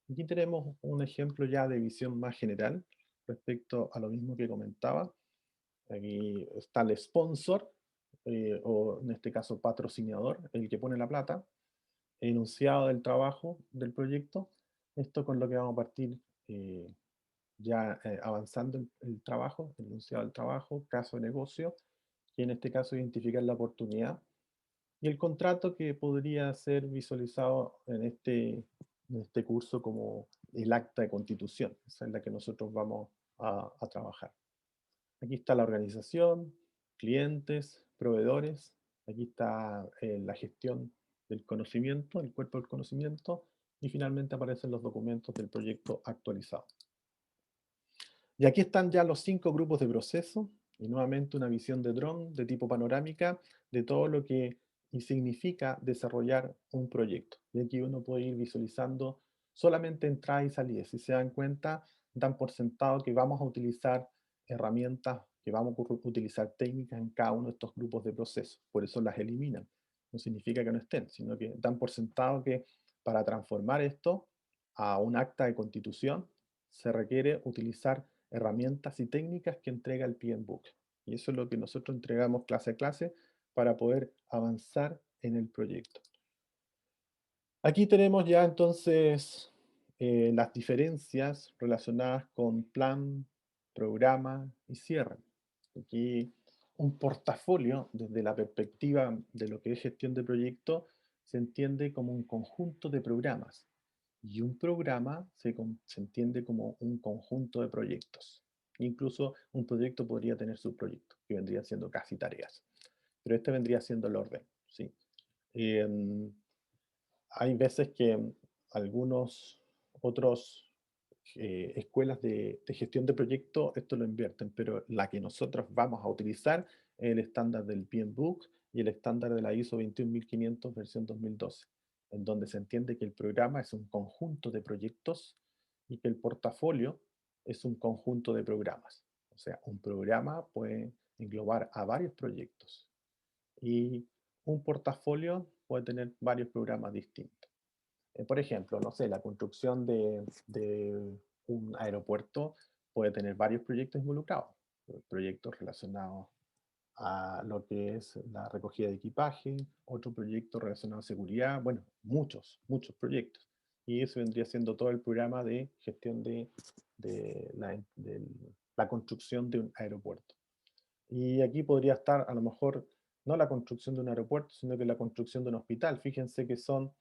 A: Aquí tenemos un ejemplo ya de visión más general respecto a lo mismo que comentaba. Aquí está el sponsor, o en este caso patrocinador, el que pone la plata, enunciado del trabajo del proyecto. Esto con lo que vamos a partir ya avanzando el trabajo, el enunciado del trabajo, caso de negocio, y en este caso identificar la oportunidad. Y el contrato que podría ser visualizado en este curso como el acta de constitución. Esa es la que nosotros vamos a trabajar. Aquí está la organización, clientes, proveedores. Aquí está la gestión del conocimiento, el cuerpo del conocimiento. Y finalmente aparecen los documentos del proyecto actualizado. Y aquí están ya los 5 grupos de proceso. Y nuevamente una visión de dron de tipo panorámica de todo lo que significa desarrollar un proyecto. Y aquí uno puede ir visualizando solamente entradas y salidas. Si se dan cuenta, dan por sentado que vamos a utilizar herramientas, que vamos a utilizar técnicas en cada uno de estos grupos de proceso. Por eso las eliminan. No significa que no estén, sino que dan por sentado que para transformar esto a un acta de constitución se requiere utilizar herramientas y técnicas que entrega el PMBOK. Y eso es lo que nosotros entregamos clase a clase para poder avanzar en el proyecto. Aquí tenemos ya entonces las diferencias relacionadas con plan, programa y cierre. Aquí un portafolio, desde la perspectiva de lo que es gestión de proyecto, se entiende como un conjunto de programas. Y un programa se entiende como un conjunto de proyectos. Incluso un proyecto podría tener subproyectos, que vendrían siendo casi tareas. Pero este vendría siendo el orden, ¿sí? Hay veces que algunos otros escuelas de gestión de proyectos esto lo invierten, pero la que nosotros vamos a utilizar es el estándar del PMBOK y el estándar de la ISO 21500 versión 2012, en donde se entiende que el programa es un conjunto de proyectos y que el portafolio es un conjunto de programas. O sea, un programa puede englobar a varios proyectos y un portafolio puede tener varios programas distintos. Por ejemplo, no sé, la construcción de un aeropuerto puede tener varios proyectos involucrados, proyectos relacionados a lo que es la recogida de equipaje, otro proyecto relacionado a seguridad, bueno, muchos proyectos. Y eso vendría siendo todo el programa de gestión de la construcción de un aeropuerto. Y aquí podría estar a lo mejor no la construcción de un aeropuerto, sino que la construcción de un hospital. Fíjense que son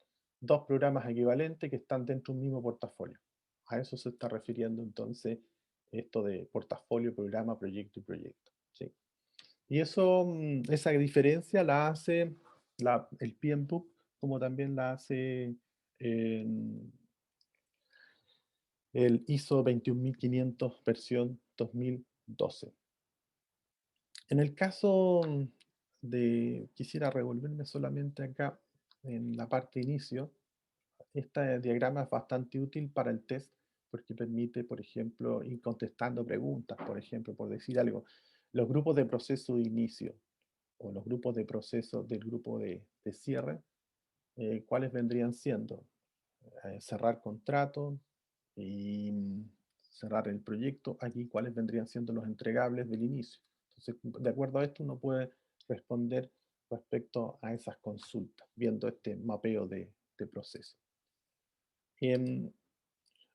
A: 2 programas equivalentes que están dentro de un mismo portafolio. A eso se está refiriendo entonces esto de portafolio, programa, proyecto y proyecto. ¿Sí? Y eso, esa diferencia la hace el PMBOK, como también la hace el ISO 21500 versión 2012. En el caso quisiera revolverme solamente acá en la parte inicio. Este diagrama es bastante útil para el test porque permite, por ejemplo, ir contestando preguntas, por ejemplo, por decir algo. Los grupos de proceso de inicio o los grupos de proceso del grupo de cierre, ¿cuáles vendrían siendo? Cerrar contrato y cerrar el proyecto. Aquí, ¿cuáles vendrían siendo los entregables del inicio? Entonces, de acuerdo a esto, uno puede responder respecto a esas consultas, viendo este mapeo de proceso.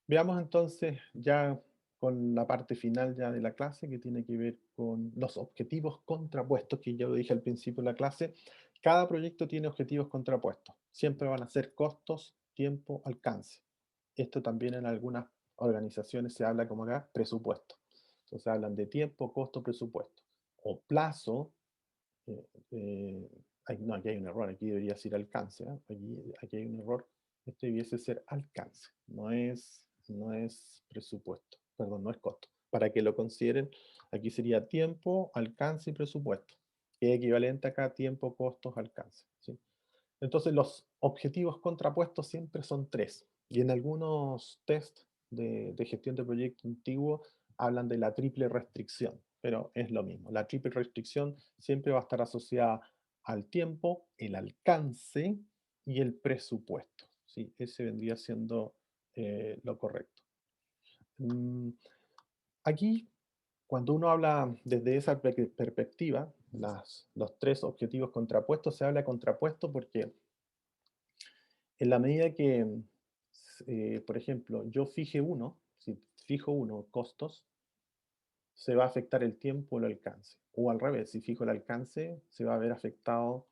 A: Veamos entonces ya con la parte final ya de la clase, que tiene que ver con los objetivos contrapuestos, que ya lo dije al principio de la clase. Cada proyecto tiene objetivos contrapuestos. siempre van a ser costos, tiempo, alcance. Esto también en algunas organizaciones se habla como acá, presupuesto. Entonces hablan de tiempo, costo, presupuesto. O plazo, no, aquí hay un error, aquí debería decir alcance, ¿eh? Aquí hay un error, este debiese ser alcance, no es presupuesto, perdón, no es costo. Para que lo consideren, aquí sería tiempo, alcance y presupuesto, que es equivalente acá a tiempo, costos, alcance, ¿sí? Entonces los objetivos contrapuestos siempre son 3, y en algunos test de gestión de proyecto antiguo hablan de la triple restricción, pero es lo mismo. La triple restricción siempre va a estar asociada al tiempo, el alcance y el presupuesto, ¿sí? Ese vendría siendo lo correcto. Aquí, cuando uno habla desde esa perspectiva, los 3 objetivos contrapuestos, se habla de contrapuesto porque en la medida que, por ejemplo, yo fije uno, si fijo uno, costos, se va a afectar el tiempo o el alcance. O al revés, si fijo el alcance, se va a ver afectado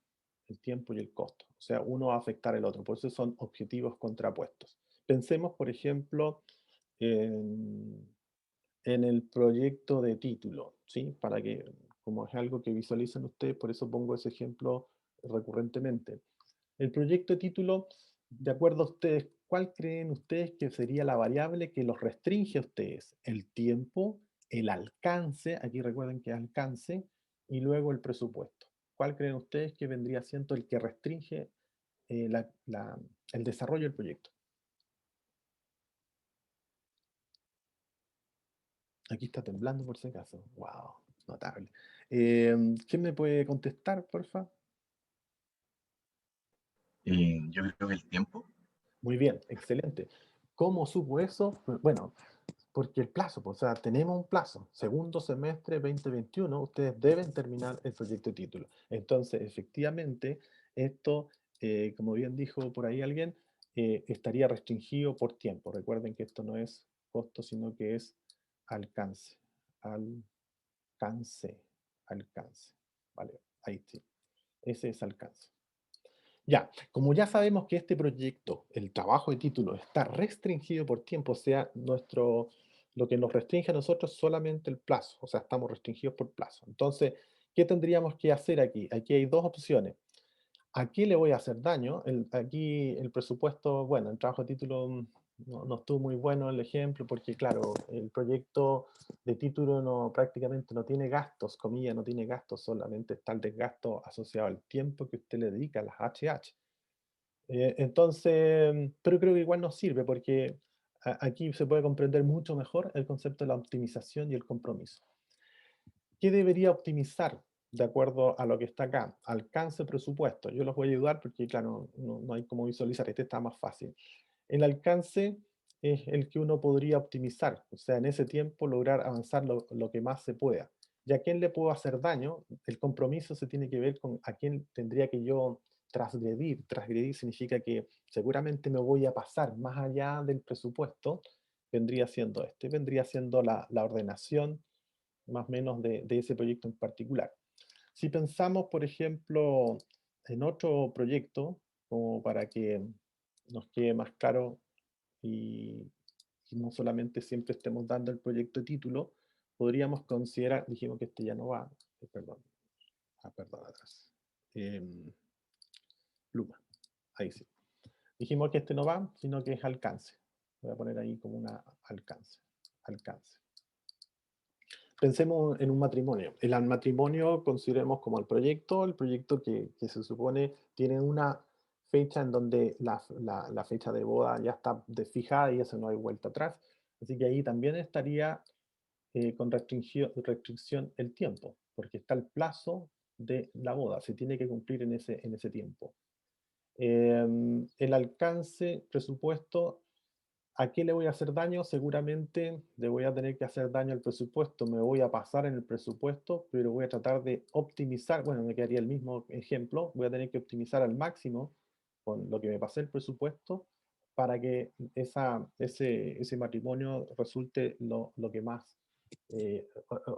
A: el tiempo y el costo. O sea, uno va a afectar el otro. Por eso son objetivos contrapuestos. Pensemos, por ejemplo, en, en el proyecto de título, ¿sí? Para que, como es algo que visualizan ustedes, por eso pongo ese ejemplo recurrentemente. El proyecto de título, de acuerdo a ustedes, ¿cuál creen ustedes que sería la variable que los restringe a ustedes? El tiempo, el alcance, aquí recuerden que es alcance, y luego el presupuesto. ¿Cuál creen ustedes que vendría siendo el que restringe el desarrollo del proyecto? Aquí está temblando por si acaso. ¡Wow! Notable. ¿Quién me puede contestar, porfa?
F: Yo creo que el tiempo.
A: Muy bien, excelente. ¿Cómo supo eso? Bueno, porque el plazo, pues, o sea, tenemos un plazo, segundo semestre 2021, ustedes deben terminar el proyecto de título. Entonces, efectivamente, esto, como bien dijo por ahí alguien, estaría restringido por tiempo. Recuerden que esto no es costo, sino que es alcance. Alcance. Alcance. Vale, ahí sí. Ese es alcance. Ya, como ya sabemos que este proyecto, el trabajo de título, está restringido por tiempo, o sea, lo que nos restringe a nosotros es solamente el plazo, o sea, estamos restringidos por plazo. Entonces, ¿qué tendríamos que hacer aquí? Aquí hay 2 opciones. ¿A qué le voy a hacer daño? Aquí el presupuesto, bueno, el trabajo de título no estuvo muy bueno el ejemplo, porque claro, el proyecto de título prácticamente no tiene gastos, comillas, no tiene gastos, solamente está el desgasto asociado al tiempo que usted le dedica a las HH. Entonces, pero creo que igual nos sirve porque aquí se puede comprender mucho mejor el concepto de la optimización y el compromiso. ¿Qué debería optimizar de acuerdo a lo que está acá? Alcance, presupuesto. Yo los voy a ayudar porque, claro, no hay cómo visualizar. Este está más fácil. El alcance es el que uno podría optimizar. O sea, en ese tiempo lograr avanzar lo que más se pueda. ¿Y a quién le puedo hacer daño? El compromiso se tiene que ver con a quién tendría que yo transgredir. Transgredir significa que seguramente me voy a pasar más allá del presupuesto. Vendría siendo vendría siendo la ordenación más o menos de ese proyecto en particular. Si pensamos, por ejemplo, en otro proyecto, como para que nos quede más claro y no solamente siempre estemos dando el proyecto de título, podríamos considerar, dijimos que este ya no va, perdón, perdón, atrás, pluma, ahí sí. Dijimos que este no va, sino que es alcance. Voy a poner ahí como una alcance, alcance. Pensemos en un matrimonio. El matrimonio consideremos como el proyecto que se supone tiene una fecha en donde la fecha de boda ya está fijada y eso no hay vuelta atrás. Así que ahí también estaría con restricción el tiempo, porque está el plazo de la boda, se tiene que cumplir en ese tiempo. El alcance, presupuesto, ¿a qué le voy a hacer daño? Seguramente le voy a tener que hacer daño al presupuesto, me voy a pasar en el presupuesto, pero voy a tratar de optimizar, bueno, me quedaría el mismo ejemplo, voy a tener que optimizar al máximo con lo que me pasé el presupuesto para que ese matrimonio resulte lo que más,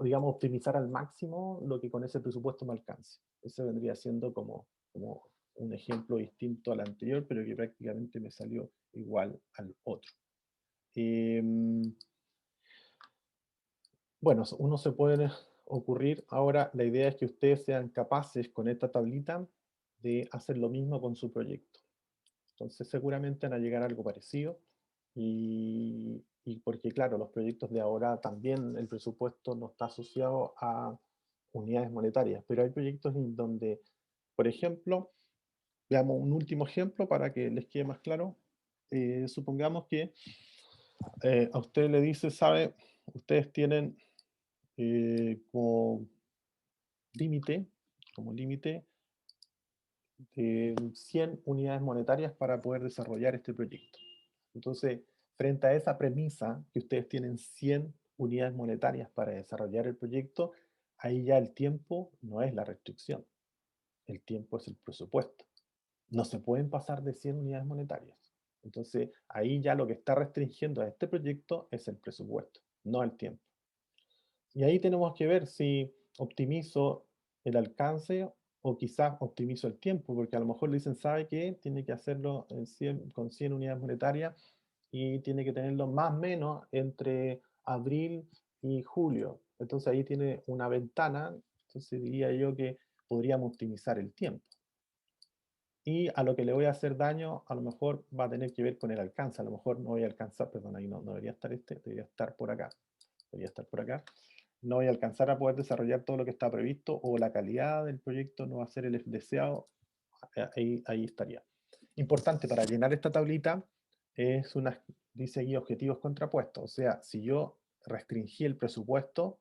A: digamos, optimizar al máximo lo que con ese presupuesto me alcance. Eso vendría siendo como un ejemplo distinto al anterior, pero que prácticamente me salió igual al otro. Bueno, uno se puede ocurrir, ahora la idea es que ustedes sean capaces con esta tablita de hacer lo mismo con su proyecto. Entonces seguramente van a llegar a algo parecido y porque claro, los proyectos de ahora también el presupuesto no está asociado a unidades monetarias, pero hay proyectos en donde, por ejemplo, veamos un último ejemplo para que les quede más claro. Supongamos que a usted le dice, sabe, ustedes tienen como límite, de 100 unidades monetarias para poder desarrollar este proyecto. Entonces, frente a esa premisa que ustedes tienen 100 unidades monetarias para desarrollar el proyecto, ahí ya el tiempo no es la restricción, el tiempo es el presupuesto. No se pueden pasar de 100 unidades monetarias. Entonces, ahí ya lo que está restringiendo a este proyecto es el presupuesto, no el tiempo. Y ahí tenemos que ver si optimizo el alcance o quizás optimizo el tiempo, porque a lo mejor le dicen, ¿sabe qué? Tiene que hacerlo con 100 unidades monetarias y tiene que tenerlo más o menos entre abril y julio. Entonces ahí tiene una ventana, entonces diría yo que podríamos optimizar el tiempo. Y a lo que le voy a hacer daño, a lo mejor va a tener que ver con el alcance. A lo mejor no voy a alcanzar, perdón, ahí no debería estar debería estar por acá. Debería estar por acá. No voy a alcanzar a poder desarrollar todo lo que está previsto o la calidad del proyecto no va a ser el deseado. Ahí estaría. Importante para llenar esta tablita es dice aquí objetivos contrapuestos. O sea, si yo restringí el presupuesto,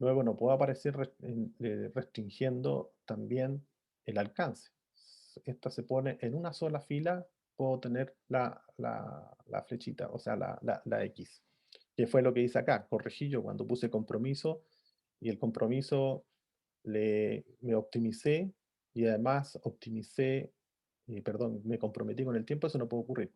A: luego no puedo aparecer restringiendo también el alcance. Esta se pone en una sola fila, puedo tener la flechita, o sea, la X. Que fue lo que hice acá. Corregí yo cuando puse compromiso y el compromiso me optimicé y además me comprometí con el tiempo, eso no puede ocurrir,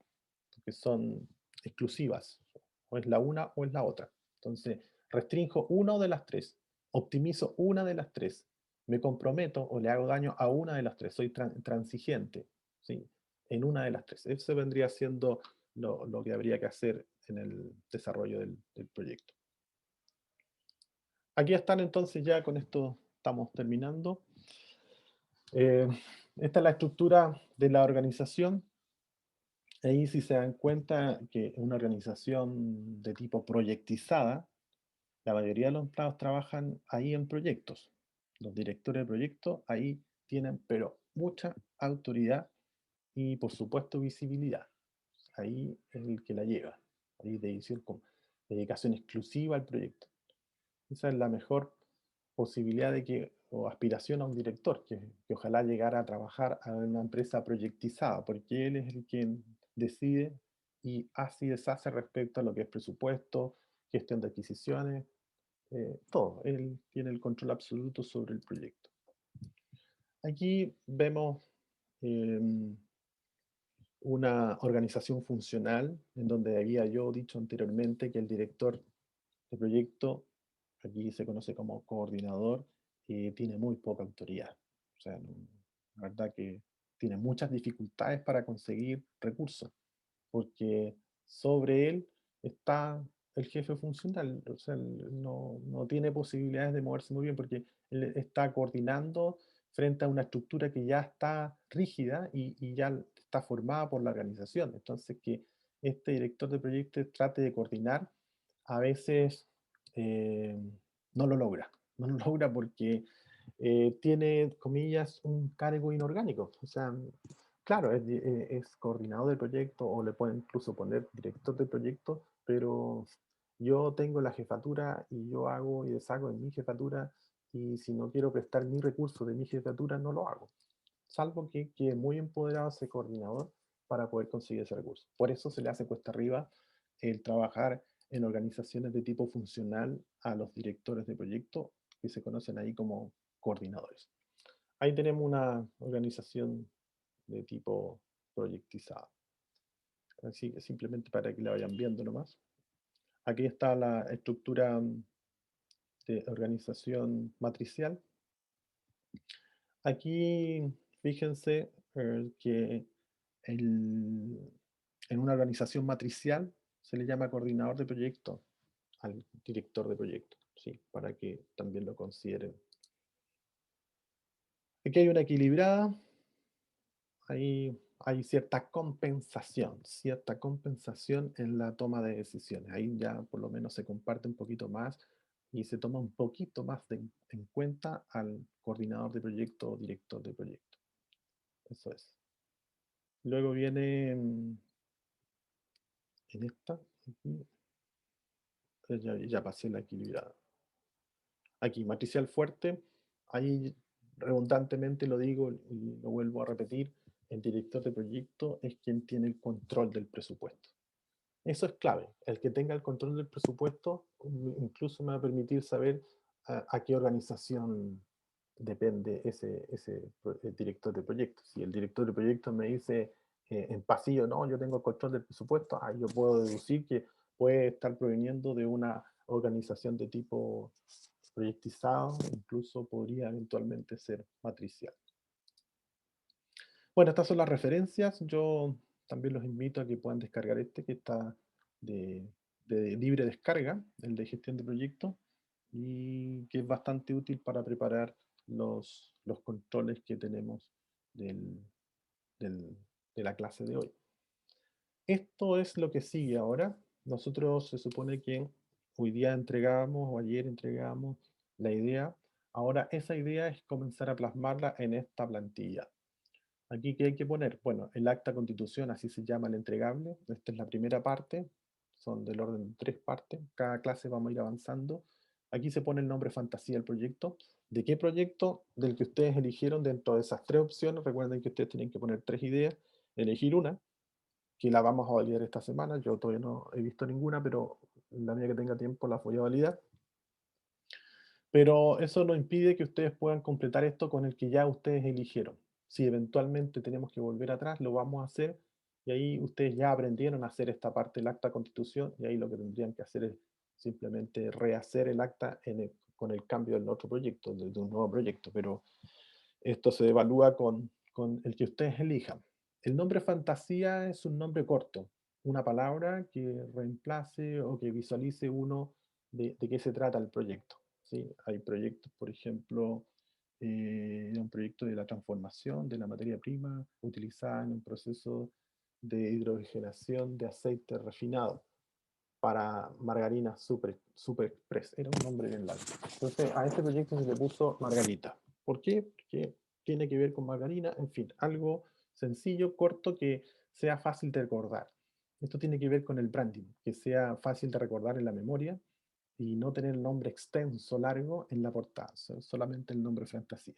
A: porque son exclusivas, o es la una o es la otra. Entonces, restringo una de las tres, optimizo una de las tres, me comprometo o le hago daño a una de las tres, soy transigente, ¿sí? En una de las tres. Eso vendría siendo lo que habría que hacer en el desarrollo del proyecto. Aquí están entonces, ya con esto estamos terminando. Esta es la estructura de la organización. Ahí si se dan cuenta que una organización de tipo proyectizada, la mayoría de los empleados trabajan ahí en proyectos. Los directores de proyectos ahí tienen, pero mucha autoridad y por supuesto visibilidad. Ahí es el que la lleva. Ahí dedicación exclusiva al proyecto. Esa es la mejor posibilidad o aspiración a un director, que ojalá llegara a trabajar a una empresa proyectizada, porque él es el quien decide y hace y deshace respecto a lo que es presupuesto, gestión de adquisiciones, todo. Él tiene el control absoluto sobre el proyecto. Aquí vemos una organización funcional, en donde había yo dicho anteriormente que el director de proyecto, aquí se conoce como coordinador, tiene muy poca autoridad. O sea, la verdad que tiene muchas dificultades para conseguir recursos, porque sobre él está el jefe funcional. O sea, él no tiene posibilidades de moverse muy bien porque él está coordinando frente a una estructura que ya está rígida y ya está formada por la organización. Entonces, que este director de proyecto trate de coordinar, a veces eh, no lo logra. No lo logra porque tiene, comillas, un cargo inorgánico. O sea, claro, es coordinador del proyecto o le pueden incluso poner director del proyecto, pero yo tengo la jefatura y yo hago y deshago en mi jefatura y si no quiero prestar mi recurso de mi jefatura, no lo hago. Salvo que quede muy empoderado ese coordinador para poder conseguir ese recurso. Por eso se le hace cuesta arriba el trabajar en organizaciones de tipo funcional a los directores de proyecto, que se conocen ahí como coordinadores. Ahí tenemos una organización de tipo proyectizado. Así que simplemente para que la vayan viendo nomás. Aquí está la estructura de organización matricial. Aquí, fíjense, que en una organización matricial se le llama coordinador de proyecto al director de proyecto, ¿sí? Para que también lo consideren. Aquí hay una equilibrada, hay cierta compensación en la toma de decisiones. Ahí ya por lo menos se comparte un poquito más y se toma un poquito más en cuenta al coordinador de proyecto o director de proyecto. Eso es. Luego viene en esta, aquí, ya pasé la equilibrada. Aquí, matricial fuerte, ahí redundantemente lo digo y lo vuelvo a repetir, el director de proyecto es quien tiene el control del presupuesto. Eso es clave. El que tenga el control del presupuesto incluso me va a permitir saber a qué organización depende ese director de proyecto. Si el director de proyecto me dice en pasillo, no, yo tengo el control del presupuesto, yo puedo deducir que puede estar proveniendo de una organización de tipo proyectizado, incluso podría eventualmente ser matricial. Bueno, estas son las referencias. Yo también los invito a que puedan descargar este que está de libre descarga, el de gestión de proyectos, y que es bastante útil para preparar los controles que tenemos de la clase de hoy. Esto es lo que sigue ahora. Nosotros se supone que hoy día entregamos o ayer entregamos la idea. Ahora esa idea es comenzar a plasmarla en esta plantilla. Aquí, ¿qué hay que poner? Bueno, el acta constitución, así se llama el entregable. Esta es la primera parte. Son del orden de 3 partes. Cada clase vamos a ir avanzando. Aquí se pone el nombre fantasía del proyecto. ¿De qué proyecto? Del que ustedes eligieron dentro de esas 3 opciones. Recuerden que ustedes tienen que poner 3 ideas. Elegir una, que la vamos a validar esta semana. Yo todavía no he visto ninguna, pero la mía que tenga tiempo la voy a validar. Pero eso no impide que ustedes puedan completar esto con el que ya ustedes eligieron. Si eventualmente tenemos que volver atrás, lo vamos a hacer, y ahí ustedes ya aprendieron a hacer esta parte del acta constitución, y ahí lo que tendrían que hacer es simplemente rehacer el acta con el cambio del otro proyecto, de un nuevo proyecto, pero esto se evalúa con el que ustedes elijan. El nombre fantasía es un nombre corto, una palabra que reemplace o que visualice uno de qué se trata el proyecto. ¿Sí? Hay proyectos, por ejemplo, un proyecto de la transformación de la materia prima utilizada en un proceso de hidrogenación de aceite refinado para margarina super express. Era un nombre bien largo. Entonces a este proyecto se le puso Margarita. ¿Por qué? Porque tiene que ver con margarina, en fin, algo sencillo, corto, que sea fácil de recordar. Esto tiene que ver con el branding, que sea fácil de recordar en la memoria y no tener el nombre extenso, largo en la portada, solamente el nombre fantasía.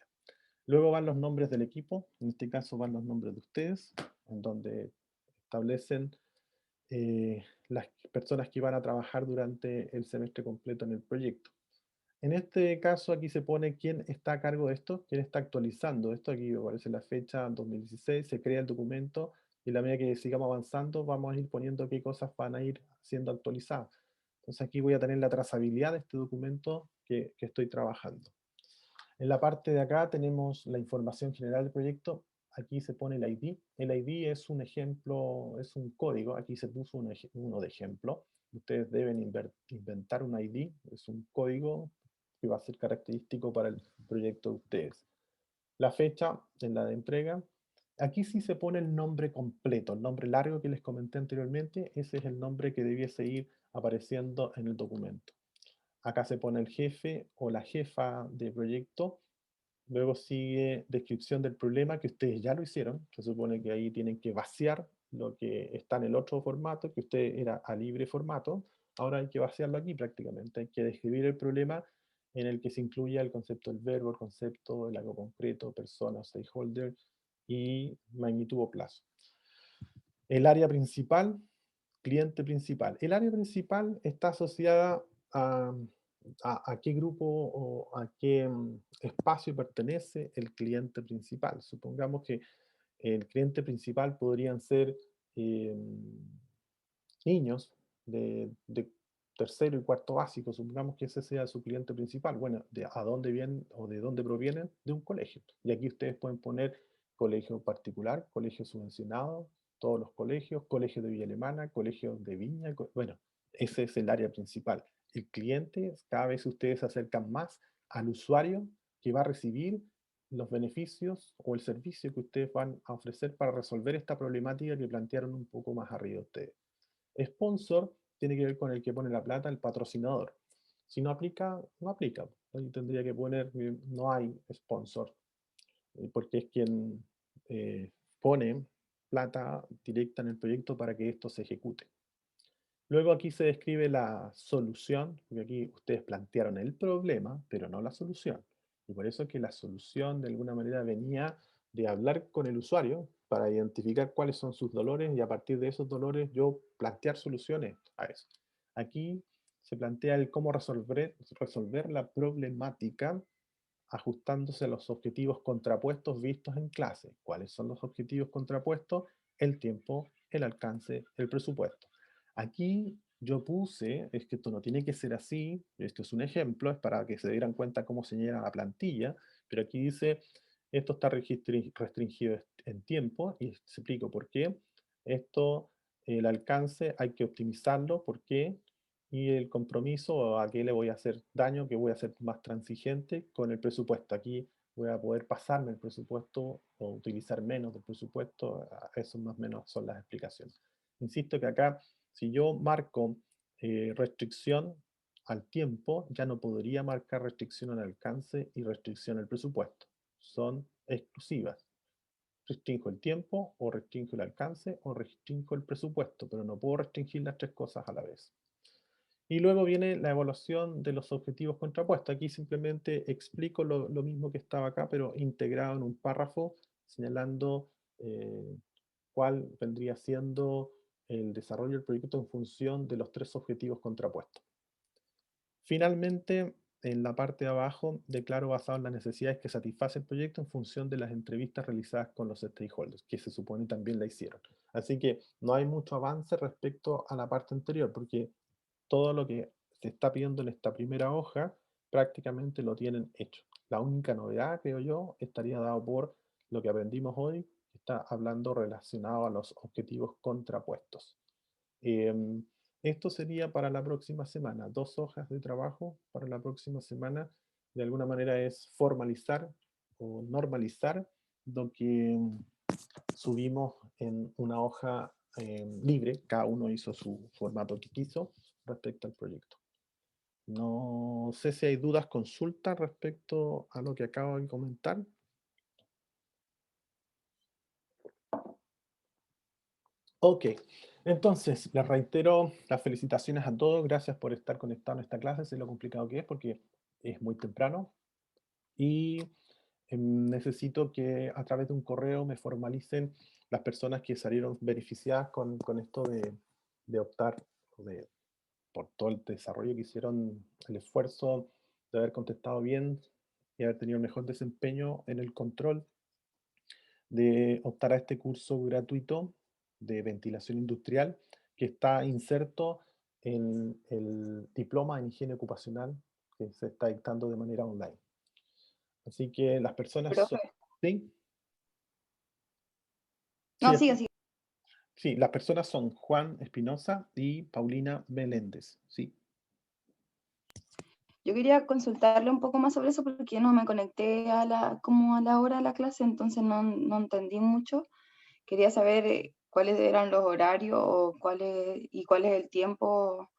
A: Luego van los nombres del equipo, en este caso van los nombres de ustedes, en donde establecen las personas que van a trabajar durante el semestre completo en el proyecto. En este caso aquí se pone quién está a cargo de esto, quién está actualizando esto. Aquí aparece la fecha 2016, se crea el documento y a la medida que sigamos avanzando vamos a ir poniendo qué cosas van a ir siendo actualizadas. Entonces aquí voy a tener la trazabilidad de este documento que estoy trabajando. En la parte de acá tenemos la información general del proyecto. Aquí se pone el ID. El ID es un ejemplo, es un código. Aquí se puso uno de ejemplo. Ustedes deben inventar un ID. Es un código que va a ser característico para el proyecto de ustedes. La fecha en la de entrega. Aquí sí se pone el nombre completo, el nombre largo que les comenté anteriormente. Ese es el nombre que debiese ir apareciendo en el documento. Acá se pone el jefe o la jefa de proyecto. Luego sigue descripción del problema que ustedes ya lo hicieron. Se supone que ahí tienen que vaciar lo que está en el otro formato, que usted era a libre formato. Ahora hay que vaciarlo aquí prácticamente. Hay que describir el problema en el que se incluya el concepto del verbo, el concepto, el algo concreto, persona, stakeholder y magnitud o plazo. El área principal, cliente principal. El área principal está asociada a qué grupo o a qué espacio pertenece el cliente principal. Supongamos que el cliente principal podrían ser niños de tercero y cuarto básico. Supongamos que ese sea su cliente principal. Bueno, ¿a dónde vienen o de dónde provienen? De un colegio. Y aquí ustedes pueden poner colegio particular, colegio subvencionado, todos los colegios, colegios de Villa Alemana, colegios de Viña, bueno, ese es el área principal. El cliente, cada vez ustedes se acercan más al usuario que va a recibir los beneficios o el servicio que ustedes van a ofrecer para resolver esta problemática que plantearon un poco más arriba ustedes. Sponsor tiene que ver con el que pone la plata, el patrocinador. Si no aplica, no aplica. Ahí tendría que poner que no hay sponsor, porque es quien pone plata directa en el proyecto para que esto se ejecute. Luego aquí se describe la solución, porque aquí ustedes plantearon el problema, pero no la solución. Y por eso es que la solución de alguna manera venía de hablar con el usuario para identificar cuáles son sus dolores y a partir de esos dolores yo plantear soluciones a eso. Aquí se plantea el cómo resolver la problemática ajustándose a los objetivos contrapuestos vistos en clase. ¿Cuáles son los objetivos contrapuestos? El tiempo, el alcance, el presupuesto. Aquí yo puse, es que esto no tiene que ser así, esto es un ejemplo, es para que se dieran cuenta cómo se llena la plantilla, pero aquí dice, esto está restringido en tiempo, y explico por qué. Esto, el alcance hay que optimizarlo, ¿por qué? Y el compromiso, a qué le voy a hacer daño, que voy a ser más transigente con el presupuesto. Aquí voy a poder pasarme el presupuesto o utilizar menos del presupuesto, eso más o menos son las explicaciones. Insisto que acá, si yo marco restricción al tiempo, ya no podría marcar restricción al alcance y restricción al presupuesto. Son exclusivas. Restringo el tiempo, o restringo el alcance, o restringo el presupuesto, pero no puedo restringir las tres cosas a la vez. Y luego viene la evaluación de los objetivos contrapuestos. Aquí simplemente explico lo mismo que estaba acá, pero integrado en un párrafo, señalando cuál vendría siendo el desarrollo del proyecto en función de los tres objetivos contrapuestos. Finalmente, en la parte de abajo, declaro basado en las necesidades que satisface el proyecto en función de las entrevistas realizadas con los stakeholders, que se supone también la hicieron. Así que no hay mucho avance respecto a la parte anterior, porque todo lo que se está pidiendo en esta primera hoja prácticamente lo tienen hecho. La única novedad, creo yo, estaría dado por lo que aprendimos hoy, que está hablando relacionado a los objetivos contrapuestos. Esto sería para la próxima semana, 2 hojas de trabajo para la próxima semana. De alguna manera es formalizar o normalizar lo que subimos en una hoja libre, cada uno hizo su formato que quiso respecto al proyecto. No sé si hay dudas, consultas respecto a lo que acabo de comentar. Ok, entonces les reitero las felicitaciones a todos, gracias por estar conectados en esta clase, sé lo complicado que es porque es muy temprano y necesito que a través de un correo me formalicen las personas que salieron beneficiadas con esto de optar por todo el desarrollo que hicieron, el esfuerzo de haber contestado bien y haber tenido el mejor desempeño en el control, de optar a este curso gratuito de ventilación industrial que está inserto en el diploma en higiene ocupacional que se está dictando de manera online. Así que las personas
B: Profe.
A: ¿sí?
B: No,
A: Sí,
B: sigue, sigue.
A: sí, las personas son Juan Espinosa y Paulina Meléndez. Sí.
B: Yo quería consultarle un poco más sobre eso porque no me conecté como a la hora de la clase, entonces no entendí mucho. Quería saber cuáles eran los horarios o cuál es el tiempo